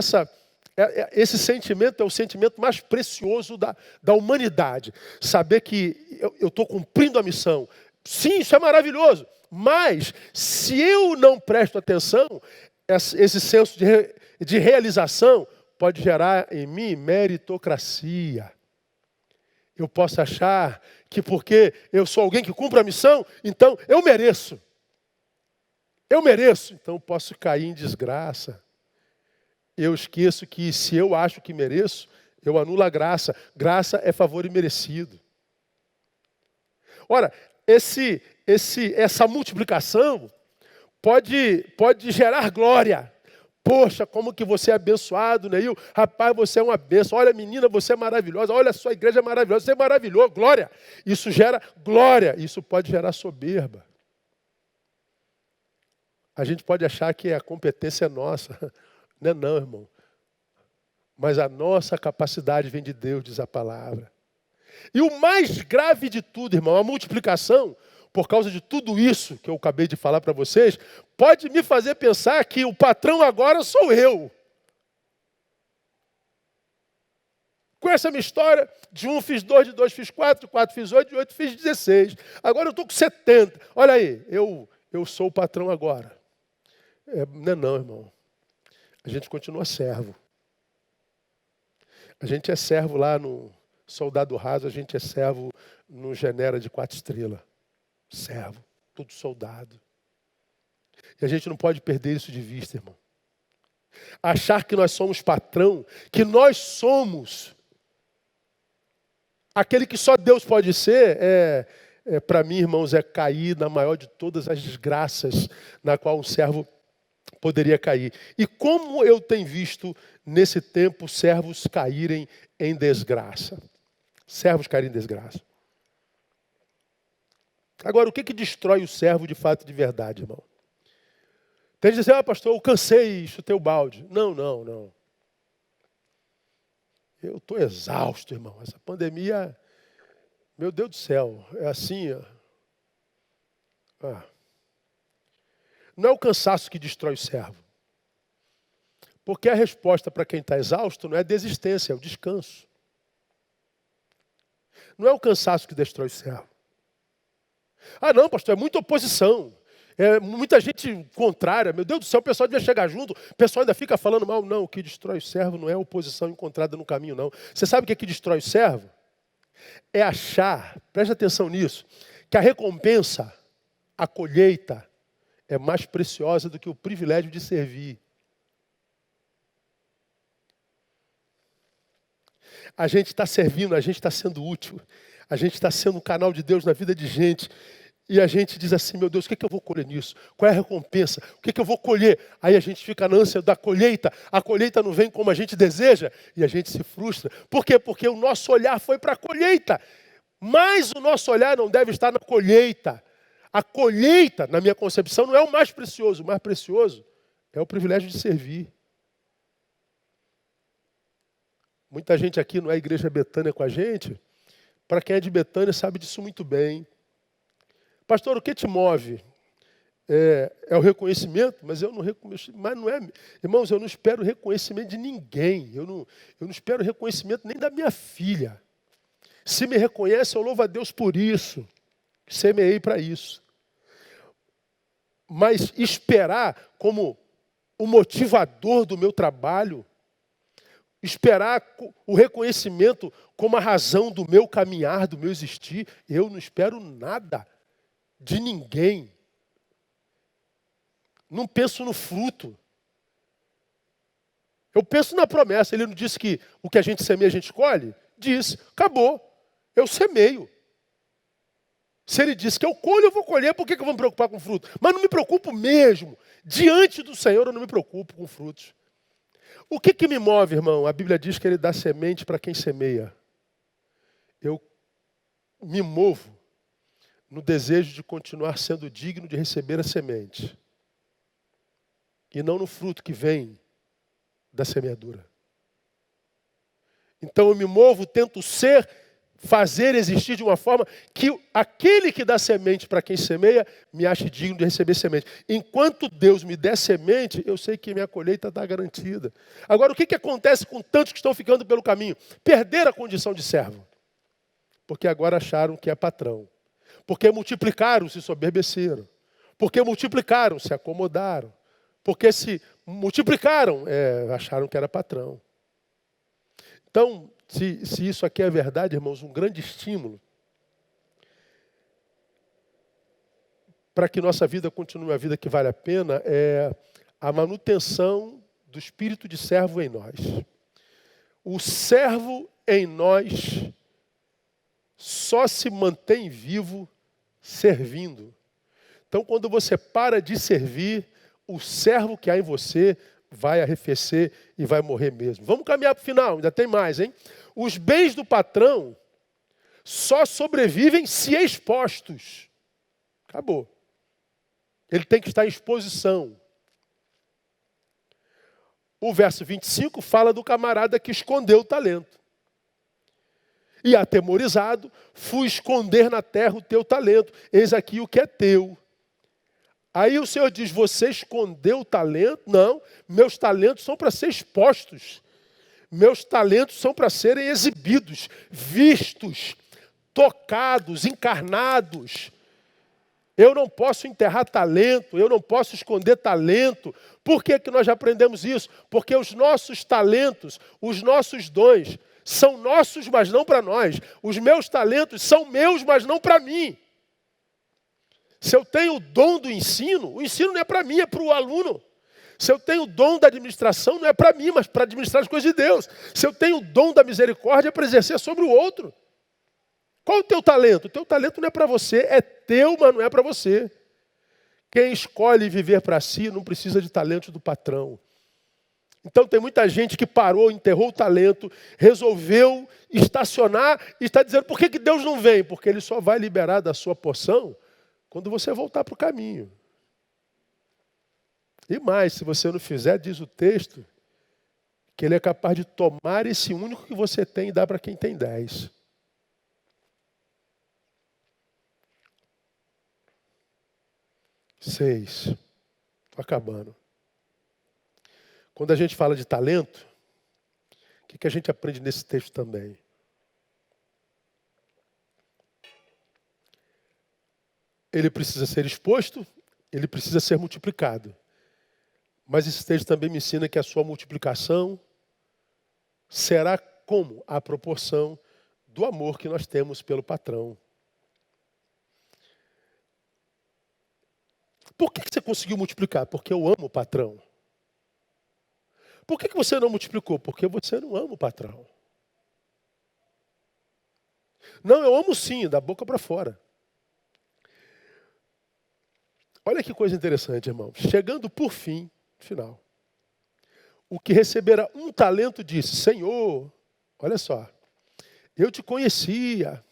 esse sentimento é o sentimento mais precioso da humanidade. Saber que eu estou cumprindo a missão. Sim, isso é maravilhoso. Mas, se eu não presto atenção, esse senso de de realização pode gerar em mim meritocracia. Eu posso achar que porque eu sou alguém que cumpre a missão, então eu mereço. Eu mereço, então eu posso cair em desgraça. Eu esqueço que se eu acho que mereço, eu anulo a graça. Graça é favor imerecido. Ora, essa multiplicação pode gerar glória. Poxa, como que você é abençoado, Neil? Rapaz, você é uma bênção. Olha, menina, você é maravilhosa. Olha, a sua igreja é maravilhosa. Você é maravilhoso, glória. Isso gera glória. Isso pode gerar soberba. A gente pode achar que a competência é nossa. Não é não, irmão. Mas a nossa capacidade vem de Deus, diz a palavra. E o mais grave de tudo, irmão, a multiplicação, por causa de tudo isso que eu acabei de falar para vocês, pode me fazer pensar que o patrão agora sou eu. Conhece a minha história? De 1 fiz 2, de 2 fiz 4, de 4 fiz 8, de 8 fiz 16. Agora eu estou com 70. Olha aí, eu sou o patrão agora. Não, irmão. A gente continua servo. A gente é servo lá no Soldado Raso, a gente é servo no Genera de 4 estrelas. Servo, todo soldado. E a gente não pode perder isso de vista, irmão. Achar que nós somos patrão, que nós somos aquele que só Deus pode ser, para mim, irmãos, é cair na maior de todas as desgraças na qual um servo poderia cair. E como eu tenho visto nesse tempo servos caírem em desgraça. Servos caírem em desgraça. Agora, o que destrói o servo de fato e de verdade, irmão? Tem gente que diz, pastor, eu cansei, chutei o balde. Não. Eu estou exausto, irmão. Essa pandemia, meu Deus do céu, é assim. Não é o cansaço que destrói o servo. Porque a resposta para quem está exausto não é a desistência, é o descanso. Não é o cansaço que destrói o servo. Não, pastor, é muita oposição. É muita gente contrária. Meu Deus do céu, o pessoal devia chegar junto. O pessoal ainda fica falando mal. Não, o que destrói o servo não é a oposição encontrada no caminho, não. Você sabe o que destrói o servo? É achar, preste atenção nisso, que a recompensa, a colheita, é mais preciosa do que o privilégio de servir. A gente está servindo, a gente está sendo útil. A gente está sendo um canal de Deus na vida de gente. E a gente diz assim, meu Deus, o que eu vou colher nisso? Qual é a recompensa? O que eu vou colher? Aí a gente fica na ânsia da colheita. A colheita não vem como a gente deseja. E a gente se frustra. Por quê? Porque o nosso olhar foi para a colheita. Mas o nosso olhar não deve estar na colheita. A colheita, na minha concepção, não é o mais precioso. O mais precioso é o privilégio de servir. Muita gente aqui não é Igreja Betânia com a gente. Para quem é de Betânia sabe disso muito bem. Pastor, o que te move? É o reconhecimento, mas eu não reconheço. Mas não é. Irmãos, eu não espero reconhecimento de ninguém. Eu não espero reconhecimento nem da minha filha. Se me reconhece, eu louvo a Deus por isso. Semeei para isso. Mas esperar como o motivador do meu trabalho, esperar o reconhecimento como a razão do meu caminhar, do meu existir, eu não espero nada de ninguém. Não penso no fruto. Eu penso na promessa. Ele não disse que o que a gente semeia, a gente colhe? Disse, acabou. Eu semeio. Se ele disse que eu colho, eu vou colher. Por que eu vou me preocupar com fruto? Mas não me preocupo mesmo. Diante do Senhor, eu não me preocupo com frutos. O que me move, irmão? A Bíblia diz que ele dá semente para quem semeia. Eu me movo no desejo de continuar sendo digno de receber a semente. E não no fruto que vem da semeadura. Então eu me movo, tento fazer existir de uma forma que aquele que dá semente para quem semeia, me ache digno de receber semente. Enquanto Deus me der semente, eu sei que minha colheita está garantida. Agora, o que acontece com tantos que estão ficando pelo caminho? Perderam a condição de servo. Porque agora acharam que é patrão. Porque multiplicaram, se soberbeceram. Porque multiplicaram, se acomodaram. Porque se multiplicaram. Acharam que era patrão. Então, se isso aqui é verdade, irmãos, um grande estímulo para que nossa vida continue uma vida que vale a pena é a manutenção do espírito de servo em nós. O servo em nós só se mantém vivo servindo. Então, quando você para de servir, o servo que há em você vai arrefecer e vai morrer mesmo. Vamos caminhar para o final, ainda tem mais, hein? Os bens do patrão só sobrevivem se expostos. Acabou. Ele tem que estar em exposição. O verso 25 fala do camarada que escondeu o talento. E atemorizado, fui esconder na terra o teu talento. Eis aqui o que é teu. Aí o Senhor diz, você escondeu o talento? Não, meus talentos são para ser expostos. Meus talentos são para serem exibidos, vistos, tocados, encarnados. Eu não posso enterrar talento, eu não posso esconder talento. Por que nós já aprendemos isso? Porque os nossos talentos, os nossos dons, são nossos, mas não para nós. Os meus talentos são meus, mas não para mim. Se eu tenho o dom do ensino, o ensino não é para mim, é para o aluno. Se eu tenho o dom da administração, não é para mim, mas para administrar as coisas de Deus. Se eu tenho o dom da misericórdia, é para exercer sobre o outro. Qual o teu talento? O teu talento não é para você, é teu, mas não é para você. Quem escolhe viver para si não precisa de talento do patrão. Então tem muita gente que parou, enterrou o talento, resolveu estacionar e está dizendo, por que Deus não vem? Porque Ele só vai liberar da sua porção quando você voltar para o caminho. E mais, se você não fizer, diz o texto, que Ele é capaz de tomar esse único que você tem e dar para quem tem 10. Estou acabando. Quando a gente fala de talento, o que a gente aprende nesse texto também? Ele precisa ser exposto, ele precisa ser multiplicado. Mas esse texto também me ensina que a sua multiplicação será como? A proporção do amor que nós temos pelo patrão. Por que você conseguiu multiplicar? Porque eu amo o patrão. Por que você não multiplicou? Porque você não ama o patrão. Não, eu amo sim, da boca para fora. Olha que coisa interessante, irmão. Chegando por fim, final. O que recebera um talento disse, Senhor, olha só, eu te conhecia,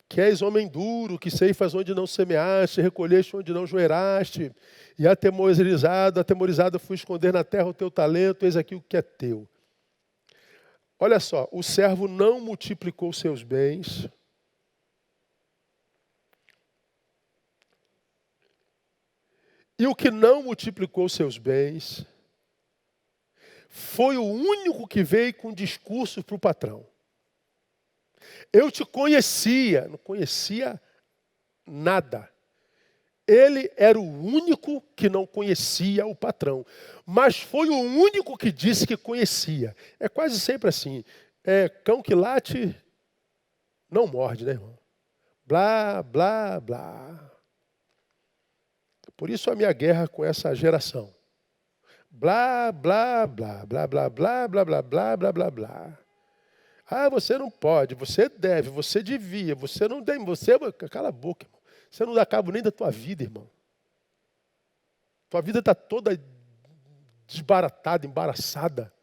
que és homem duro, que ceifas onde não semeaste, recolheste onde não joeraste, e atemorizado fui esconder na terra o teu talento, eis aqui o que é teu. Olha só, o servo não multiplicou seus bens, e o que não multiplicou seus bens foi o único que veio com discurso para o patrão. Eu te conhecia, não conhecia nada. Ele era o único que não conhecia o patrão. Mas foi o único que disse que conhecia. É quase sempre assim. Cão que late não morde, né, irmão? Blá, blá, blá. Por isso a minha guerra com essa geração. Blá, blá, blá, blá, blá, blá, blá, blá, blá, blá, blá, blá. Ah, você não pode, você deve, você devia, você não tem, você... Cala a boca, irmão. Você não dá cabo nem da tua vida, irmão. Tua vida está toda desbaratada, embaraçada.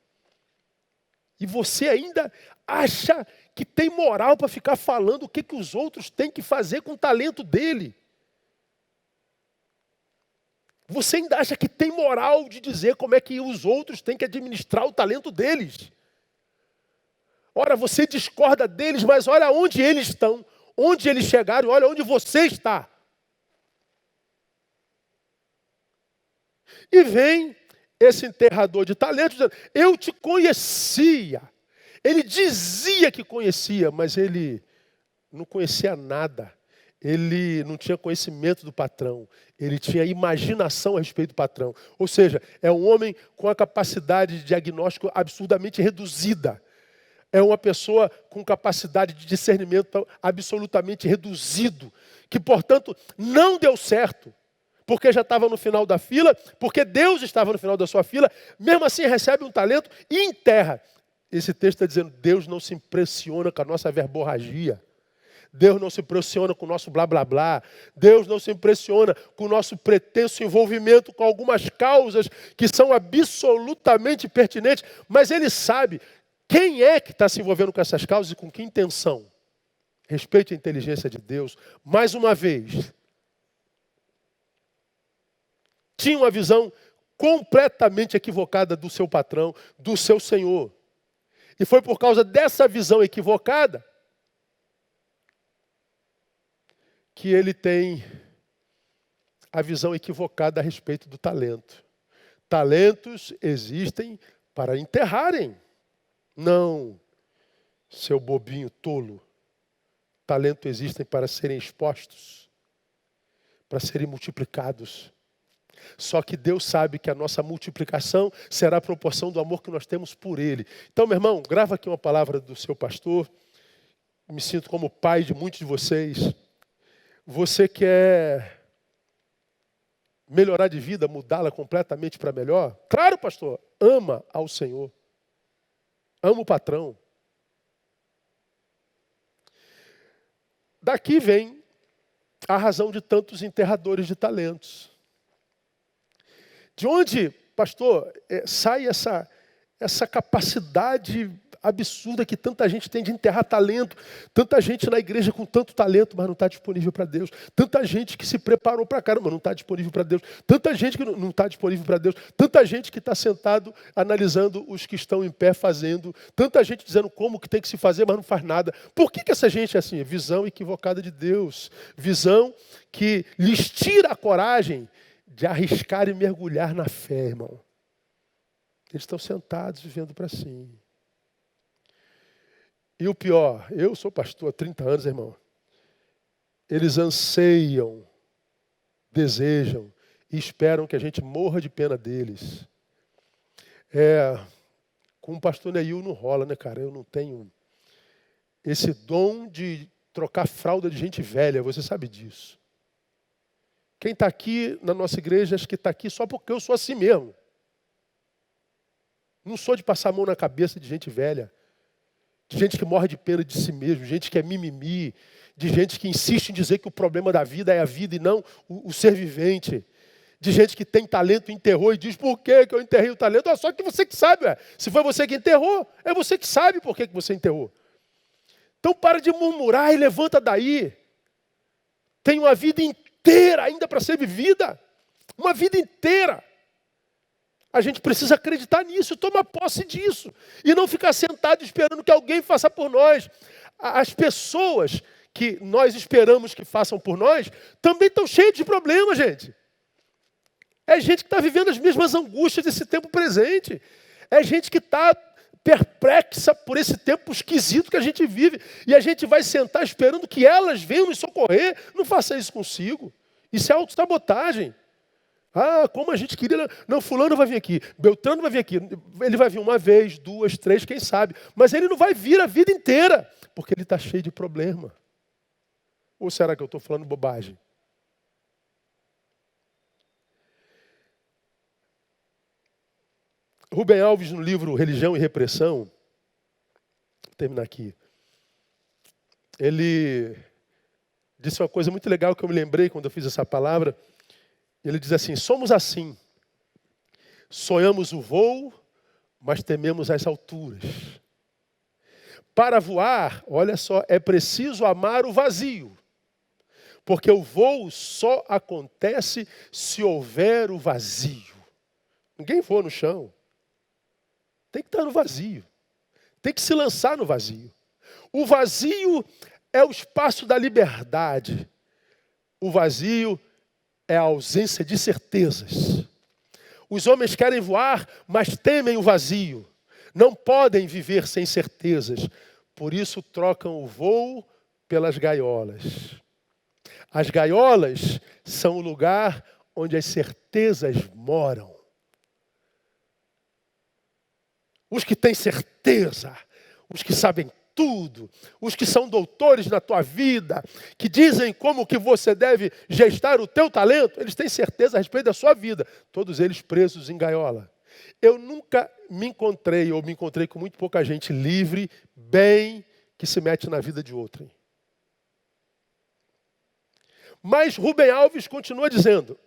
E você ainda acha que tem moral para ficar falando o que os outros têm que fazer com o talento dele. Você ainda acha que tem moral de dizer como é que os outros têm que administrar o talento deles. Ora, você discorda deles, mas olha onde eles estão, onde eles chegaram, olha onde você está. E vem esse enterrador de talentos dizendo, eu te conhecia. Ele dizia que conhecia, mas ele não conhecia nada. ele não tinha conhecimento do patrão, ele tinha imaginação a respeito do patrão. Ou seja, é um homem com a capacidade de diagnóstico absurdamente reduzida. É uma pessoa com capacidade de discernimento absolutamente reduzido, que, portanto, não deu certo, porque já estava no final da fila, porque Deus estava no final da sua fila, mesmo assim recebe um talento e enterra. Esse texto está dizendo, Deus não se impressiona com a nossa verborragia. Deus não se impressiona com o nosso blá blá blá. Deus não se impressiona com o nosso pretenso envolvimento com algumas causas que são absolutamente pertinentes, mas Ele sabe quem é que está se envolvendo com essas causas e com que intenção. Respeite a inteligência de Deus. Mais uma vez, tinha uma visão completamente equivocada do seu patrão, do seu senhor. E foi por causa dessa visão equivocada que ele tem a visão equivocada a respeito do talento. Talentos existem para enterrarem. Não, seu bobinho tolo. Talentos existem para serem expostos, para serem multiplicados. Só que Deus sabe que a nossa multiplicação será a proporção do amor que nós temos por Ele. Então, meu irmão, grava aqui uma palavra do seu pastor. Me sinto como pai de muitos de vocês. Você quer melhorar de vida, mudá-la completamente para melhor? Claro, pastor, ama ao Senhor. Ama o patrão. Daqui vem a razão de tantos enterradores de talentos. De onde, pastor, sai essa capacidade absurda que tanta gente tem de enterrar talento, tanta gente na igreja com tanto talento, mas não está disponível para Deus, tanta gente que se preparou para caramba, não está disponível para Deus, tanta gente que não está disponível para Deus, tanta gente que está sentado analisando os que estão em pé fazendo, tanta gente dizendo como que tem que se fazer, mas não faz nada. Por que essa gente é assim? Visão equivocada de Deus, visão que lhes tira a coragem de arriscar e mergulhar na fé, irmão. Eles estão sentados vivendo para si. E o pior, eu sou pastor há 30 anos, irmão. Eles anseiam, desejam e esperam que a gente morra de pena deles. Com o pastor Neil não rola, né, cara? Eu não tenho esse dom de trocar fralda de gente velha, você sabe disso. Quem está aqui na nossa igreja, acho que está aqui só porque eu sou assim mesmo. Não sou de passar a mão na cabeça de gente velha. De gente que morre de pena de si mesmo, gente que é mimimi, de gente que insiste em dizer que o problema da vida é a vida e não o ser vivente. De gente que tem talento, enterrou e diz, por que eu enterrei o talento? Só que você que sabe, se foi você que enterrou, é você que sabe por que você enterrou. Então para de murmurar e levanta daí. Tem uma vida inteira ainda para ser vivida. Uma vida inteira. A gente precisa acreditar nisso, tomar posse disso. E não ficar sentado esperando que alguém faça por nós. As pessoas que nós esperamos que façam por nós também estão cheias de problemas, gente. É gente que está vivendo as mesmas angústias desse tempo presente. É gente que está perplexa por esse tempo esquisito que a gente vive. E a gente vai sentar esperando que elas venham nos socorrer. Não faça isso consigo. Isso é autossabotagem. Como a gente queria. Não, fulano vai vir aqui, Beltrano vai vir aqui. Ele vai vir uma vez, duas, três, quem sabe. Mas ele não vai vir a vida inteira, porque ele está cheio de problema. Ou será que eu estou falando bobagem? Rubem Alves, no livro Religião e Repressão, vou terminar aqui, ele disse uma coisa muito legal que eu me lembrei quando eu fiz essa palavra. Ele diz assim, somos assim, sonhamos o voo, mas tememos as alturas. Para voar, olha só, é preciso amar o vazio, porque o voo só acontece se houver o vazio. Ninguém voa no chão, tem que estar no vazio, tem que se lançar no vazio. O vazio é o espaço da liberdade, o vazio é a ausência de certezas. Os homens querem voar, mas temem o vazio. Não podem viver sem certezas. Por isso trocam o voo pelas gaiolas. As gaiolas são o lugar onde as certezas moram. Os que têm certeza, os que sabem tudo, os que são doutores na tua vida, que dizem como que você deve gestar o teu talento, eles têm certeza a respeito da sua vida. Todos eles presos em gaiola. Eu nunca me encontrei com muito pouca gente livre, bem, que se mete na vida de outrem. Mas Rubem Alves continua dizendo: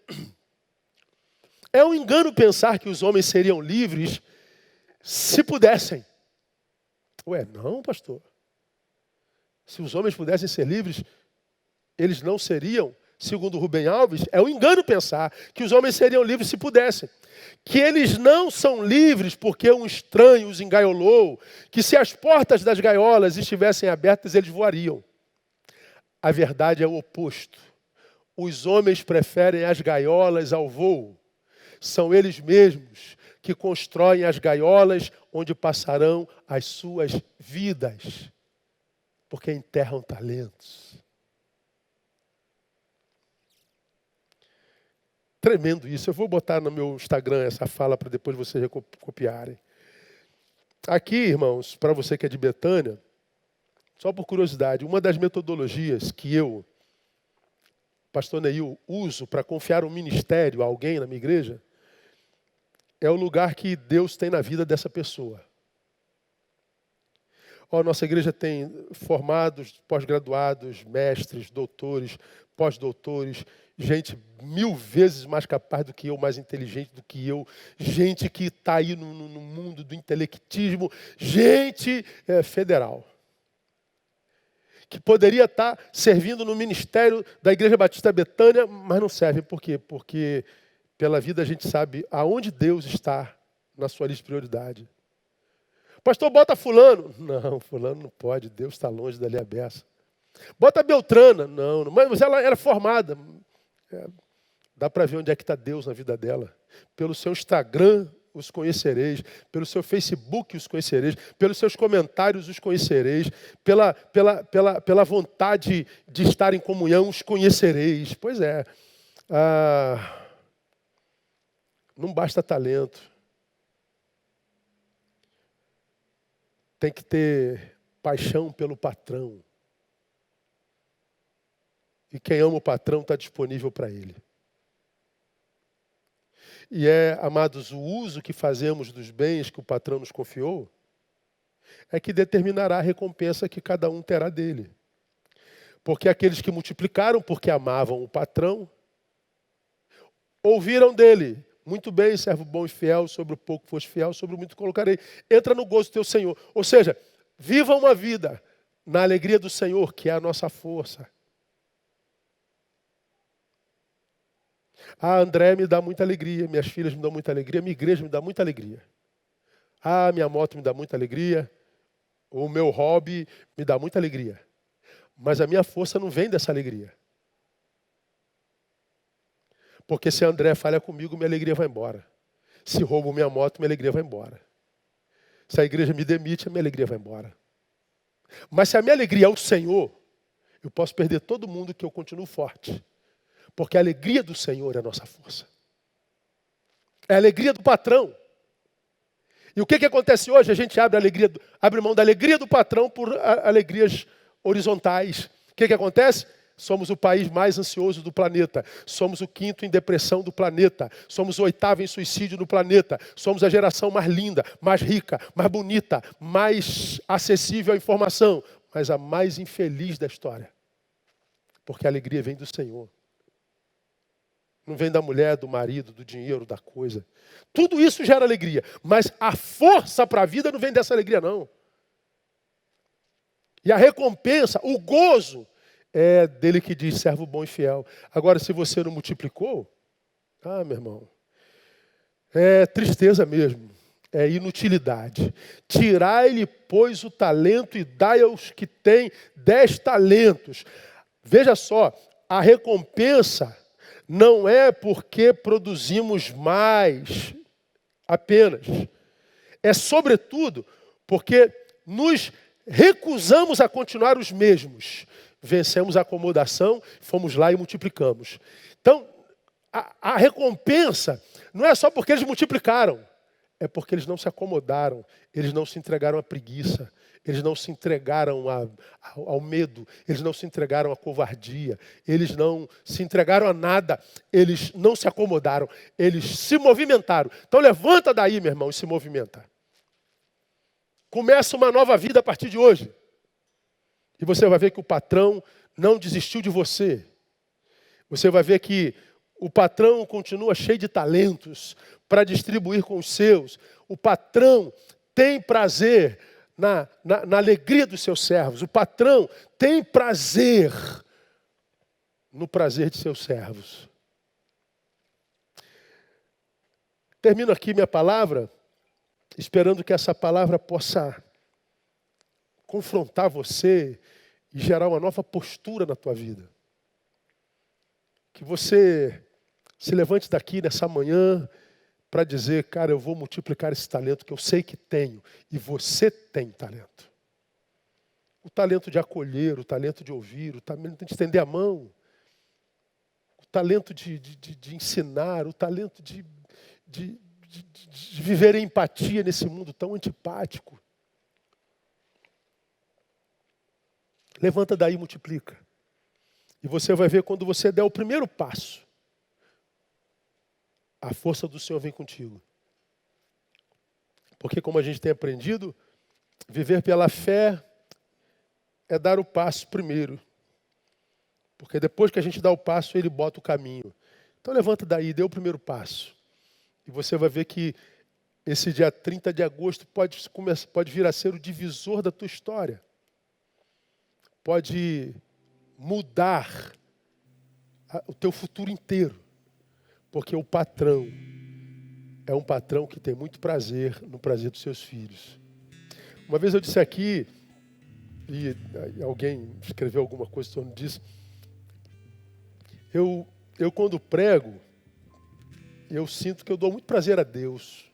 é um engano pensar que os homens seriam livres se pudessem. Ué, não, pastor. Se os homens pudessem ser livres, eles não seriam, segundo Rubem Alves, é um engano pensar que os homens seriam livres se pudessem. Que eles não são livres porque um estranho os engaiolou, que se as portas das gaiolas estivessem abertas, eles voariam. A verdade é o oposto. Os homens preferem as gaiolas ao voo. São eles mesmos que constroem as gaiolas onde passarão as suas vidas, porque enterram talentos. Tremendo isso. Eu vou botar no meu Instagram essa fala para depois vocês copiarem. Aqui, irmãos, para você que é de Betânia, só por curiosidade, uma das metodologias que eu, pastor Neil, uso para confiar um ministério a alguém na minha igreja, é o lugar que Deus tem na vida dessa pessoa. Nossa igreja tem formados, pós-graduados, mestres, doutores, pós-doutores, gente 1000 vezes mais capaz do que eu, mais inteligente do que eu, gente que está aí no mundo do intelectismo, gente federal, que poderia estar servindo no ministério da Igreja Batista Betânia, mas não serve. Por quê? Porque pela vida a gente sabe aonde Deus está na sua lista de prioridade. Pastor, bota fulano. Não, fulano não pode, Deus está longe dali a beça. Bota Beltrana. Não, mas ela era formada. Dá para ver onde é que está Deus na vida dela. Pelo seu Instagram os conhecereis, pelo seu Facebook os conhecereis, pelos seus comentários os conhecereis, pela vontade de estar em comunhão os conhecereis. Pois é. Não basta talento. Tem que ter paixão pelo patrão. E quem ama o patrão está disponível para ele. E amados, o uso que fazemos dos bens que o patrão nos confiou é que determinará a recompensa que cada um terá dele. Porque aqueles que multiplicaram porque amavam o patrão, ouviram dele: muito bem, servo bom e fiel, sobre o pouco foste fiel, sobre o muito colocarei. Entra no gozo do teu Senhor. Ou seja, viva uma vida na alegria do Senhor, que é a nossa força. André me dá muita alegria, minhas filhas me dão muita alegria, minha igreja me dá muita alegria. Minha moto me dá muita alegria, o meu hobby me dá muita alegria. Mas a minha força não vem dessa alegria. Porque se André falha comigo, minha alegria vai embora. Se roubo minha moto, minha alegria vai embora. Se a igreja me demite, a minha alegria vai embora. Mas se a minha alegria é o Senhor, eu posso perder todo mundo que eu continuo forte. Porque a alegria do Senhor é a nossa força. É a alegria do patrão. E o que acontece hoje? A gente abre mão da alegria do patrão por alegrias horizontais. O que acontece? Somos o país mais ansioso do planeta. Somos o 5º em depressão do planeta. Somos o 8º em suicídio no planeta. Somos a geração mais linda, mais rica, mais bonita, mais acessível à informação, mas a mais infeliz da história. Porque a alegria vem do Senhor. Não vem da mulher, do marido, do dinheiro, da coisa. Tudo isso gera alegria. Mas a força para a vida não vem dessa alegria, não. E a recompensa, o gozo, é dele que diz: servo bom e fiel. Agora, se você não multiplicou, meu irmão, é tristeza mesmo. É inutilidade. Tirai-lhe, pois, o talento e dai aos que têm 10 talentos. Veja só, a recompensa não é porque produzimos mais apenas. É, sobretudo, porque nos recusamos a continuar os mesmos. vencemos a acomodação, fomos lá e multiplicamos. Então, a recompensa não é só porque eles multiplicaram, é porque eles não se acomodaram, eles não se entregaram à preguiça, eles não se entregaram ao medo, eles não se entregaram à covardia, eles não se entregaram a nada, eles não se acomodaram, eles se movimentaram. Então levanta daí, meu irmão, e se movimenta. Começa uma nova vida a partir de hoje. E você vai ver que o patrão não desistiu de você. Você vai ver que o patrão continua cheio de talentos para distribuir com os seus. O patrão tem prazer na alegria dos seus servos. O patrão tem prazer no prazer de seus servos. Termino aqui minha palavra, esperando que essa palavra possa confrontar você e gerar uma nova postura na tua vida. Que você se levante daqui nessa manhã para dizer, cara, eu vou multiplicar esse talento que eu sei que tenho. E você tem talento. O talento de acolher, o talento de ouvir, o talento de estender a mão. O talento de ensinar, o talento de viver em empatia nesse mundo tão antipático. Levanta daí e multiplica. E você vai ver quando você der o primeiro passo, a força do Senhor vem contigo. Porque como a gente tem aprendido, viver pela fé é dar o passo primeiro. Porque depois que a gente dá o passo, Ele bota o caminho. Então levanta daí, dê o primeiro passo. E você vai ver que esse dia 30 de agosto pode vir a ser o divisor da tua história. Pode mudar o teu futuro inteiro. Porque o patrão é um patrão que tem muito prazer no prazer dos seus filhos. Uma vez eu disse aqui, e alguém escreveu alguma coisa em torno disso, eu quando prego, eu sinto que eu dou muito prazer a Deus.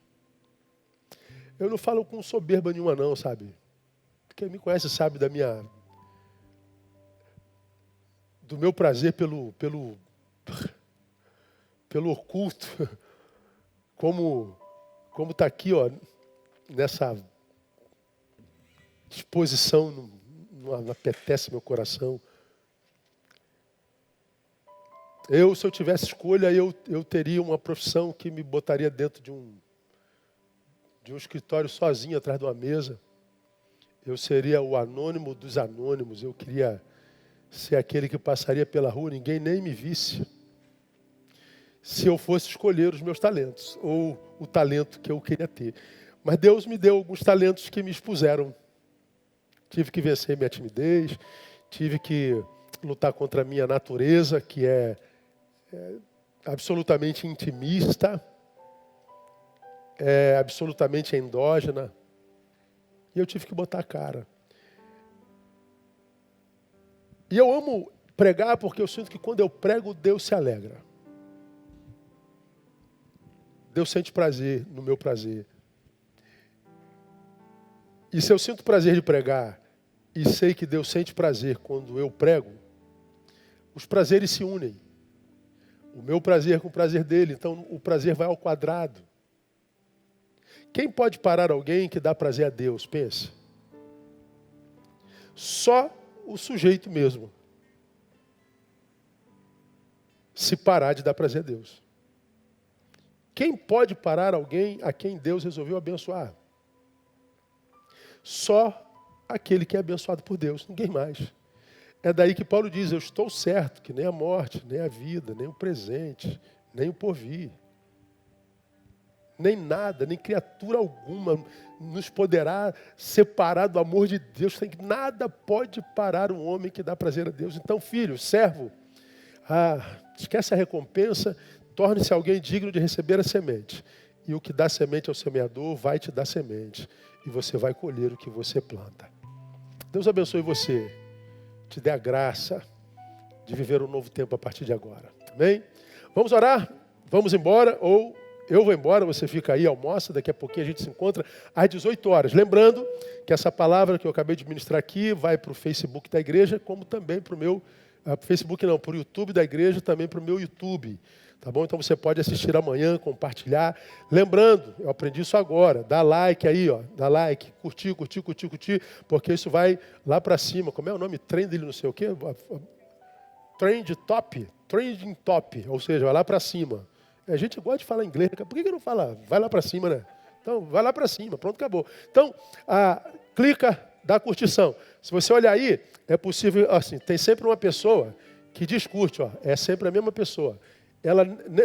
Eu não falo com soberba nenhuma não, sabe? Quem me conhece sabe do meu prazer pelo oculto, como está aqui, ó, nessa disposição, não apetece meu coração. Se eu tivesse escolha, eu teria uma profissão que me botaria dentro de um escritório sozinho, atrás de uma mesa. Eu seria o anônimo dos anônimos. Eu queria ser aquele que passaria pela rua, ninguém nem me visse. Se eu fosse escolher os meus talentos, ou o talento que eu queria ter. Mas Deus me deu alguns talentos que me expuseram. Tive que vencer minha timidez, tive que lutar contra a minha natureza, que é absolutamente intimista, é absolutamente endógena. E eu tive que botar a cara. E eu amo pregar porque eu sinto que quando eu prego, Deus se alegra. Deus sente prazer no meu prazer. E se eu sinto prazer de pregar e sei que Deus sente prazer quando eu prego, os prazeres se unem. O meu prazer com o prazer dele, então o prazer vai ao quadrado. Quem pode parar alguém que dá prazer a Deus? Pensa. Só o sujeito mesmo. Se parar de dar prazer a Deus. Quem pode parar alguém a quem Deus resolveu abençoar? Só aquele que é abençoado por Deus, ninguém mais. É daí que Paulo diz, eu estou certo que nem a morte, nem a vida, nem o presente, nem o porvir, nem nada, nem criatura alguma nos poderá separar do amor de Deus. Nada pode parar um homem que dá prazer a Deus. Então, filho, servo, esquece a recompensa, torne-se alguém digno de receber a semente. E o que dá semente ao semeador vai te dar semente. E você vai colher o que você planta. Deus abençoe você. Te dê a graça de viver um novo tempo a partir de agora. Amém? Vamos orar? Vamos embora ou eu vou embora, você fica aí, almoça, daqui a pouquinho a gente se encontra às 18 horas. Lembrando que essa palavra que eu acabei de ministrar aqui vai para o Facebook da igreja, como também para o meu, Facebook não, para o YouTube da igreja, também para o meu YouTube. Tá bom? Então você pode assistir amanhã, compartilhar. Lembrando, eu aprendi isso agora, dá like aí, ó, dá like, curtir, porque isso vai lá para cima. Como é o nome? Trend, não sei o quê? Trending top, ou seja, vai lá para cima. A gente gosta de falar inglês, por que não fala? Vai lá para cima, né? Então, vai lá para cima, pronto, acabou. Então, clica, dá curtição. Se você olhar aí, é possível, assim, tem sempre uma pessoa que descurte, ó, é sempre a mesma pessoa.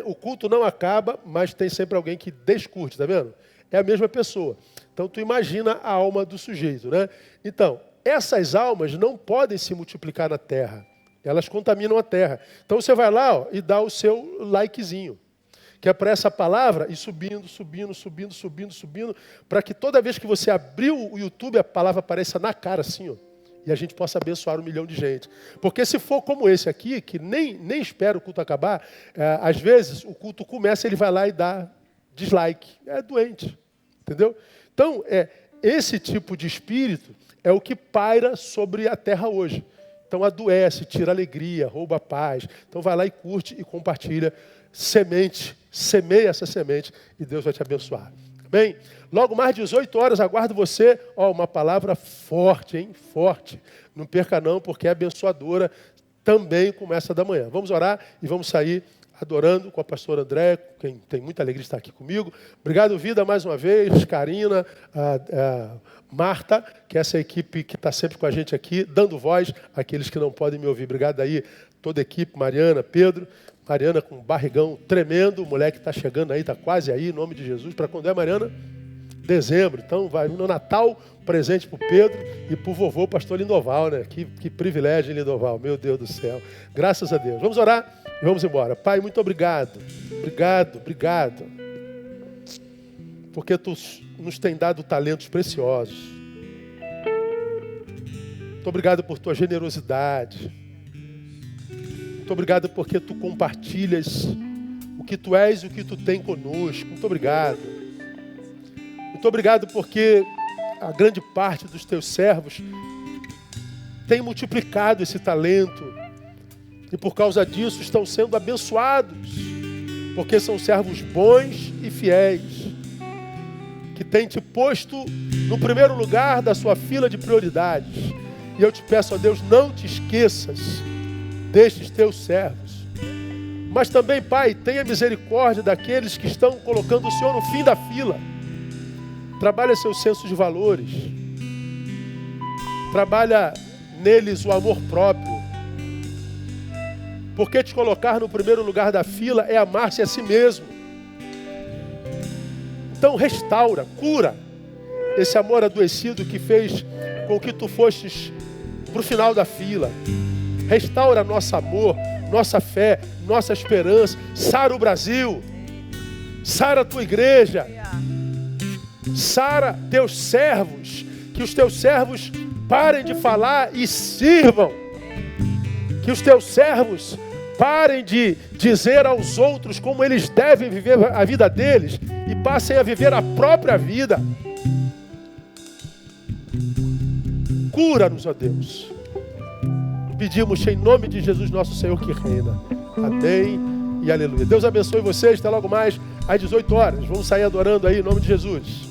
O culto não acaba, mas tem sempre alguém que descurte, tá vendo? É a mesma pessoa. Então, tu imagina a alma do sujeito, né? Então, essas almas não podem se multiplicar na terra. Elas contaminam a terra. Então, você vai lá, ó, e dá o seu likezinho. Que é para essa palavra ir subindo, para que toda vez que você abrir o YouTube, a palavra apareça na cara assim, ó, e a gente possa abençoar 1 milhão de gente. Porque se for como esse aqui, que nem espera o culto acabar, às vezes o culto começa, ele vai lá e dá dislike. É doente, entendeu? Então, esse tipo de espírito é o que paira sobre a terra hoje. Então adoece, tira alegria, rouba a paz. Então vai lá e curte e compartilha. Semeia essa semente e Deus vai te abençoar. Bem, logo mais 18 horas, aguardo você. Uma palavra forte, hein? Forte. Não perca não, porque é abençoadora também como essa da manhã. Vamos orar e vamos sair adorando com a pastora André, quem tem muita alegria de estar aqui comigo. Obrigado, vida, mais uma vez. Karina, Marta, que é essa equipe que está sempre com a gente aqui, dando voz àqueles que não podem me ouvir. Obrigado aí, toda a equipe, Mariana, Pedro. Mariana com um barrigão tremendo, o moleque está chegando aí, está quase aí, em nome de Jesus. Para quando é, Mariana? Dezembro. Então, vai no Natal, presente para o Pedro e para o vovô, pastor Lindoval, né? Que privilégio, Lindoval, meu Deus do céu. Graças a Deus. Vamos orar e vamos embora. Pai, muito obrigado. Obrigado. Porque Tu nos tem dado talentos preciosos. Muito obrigado por Tua generosidade. Muito obrigado porque Tu compartilhas o que Tu és e o que Tu tem conosco. Muito obrigado. Muito obrigado porque a grande parte dos Teus servos tem multiplicado esse talento. E por causa disso estão sendo abençoados. Porque são servos bons e fiéis. Que têm Te posto no primeiro lugar da sua fila de prioridades. E eu Te peço, ó Deus, não Te esqueças destes Teus servos. Mas também, Pai, tenha misericórdia daqueles que estão colocando o Senhor no fim da fila. Trabalha seu senso de valores. Trabalha neles o amor próprio. Porque Te colocar no primeiro lugar da fila é amar-se a si mesmo. Então restaura, cura esse amor adoecido que fez com que Tu fostes para o final da fila. Restaura nosso amor, nossa fé, nossa esperança. Sara o Brasil. Sara a Tua igreja. Sara Teus servos. Que os Teus servos parem de falar e sirvam. Que os Teus servos parem de dizer aos outros como eles devem viver a vida deles e passem a viver a própria vida. Cura-nos, ó Deus. Pedimos em nome de Jesus, nosso Senhor que reina. Amém e aleluia. Deus abençoe vocês. Até logo mais às 18 horas. Vamos sair adorando aí em nome de Jesus.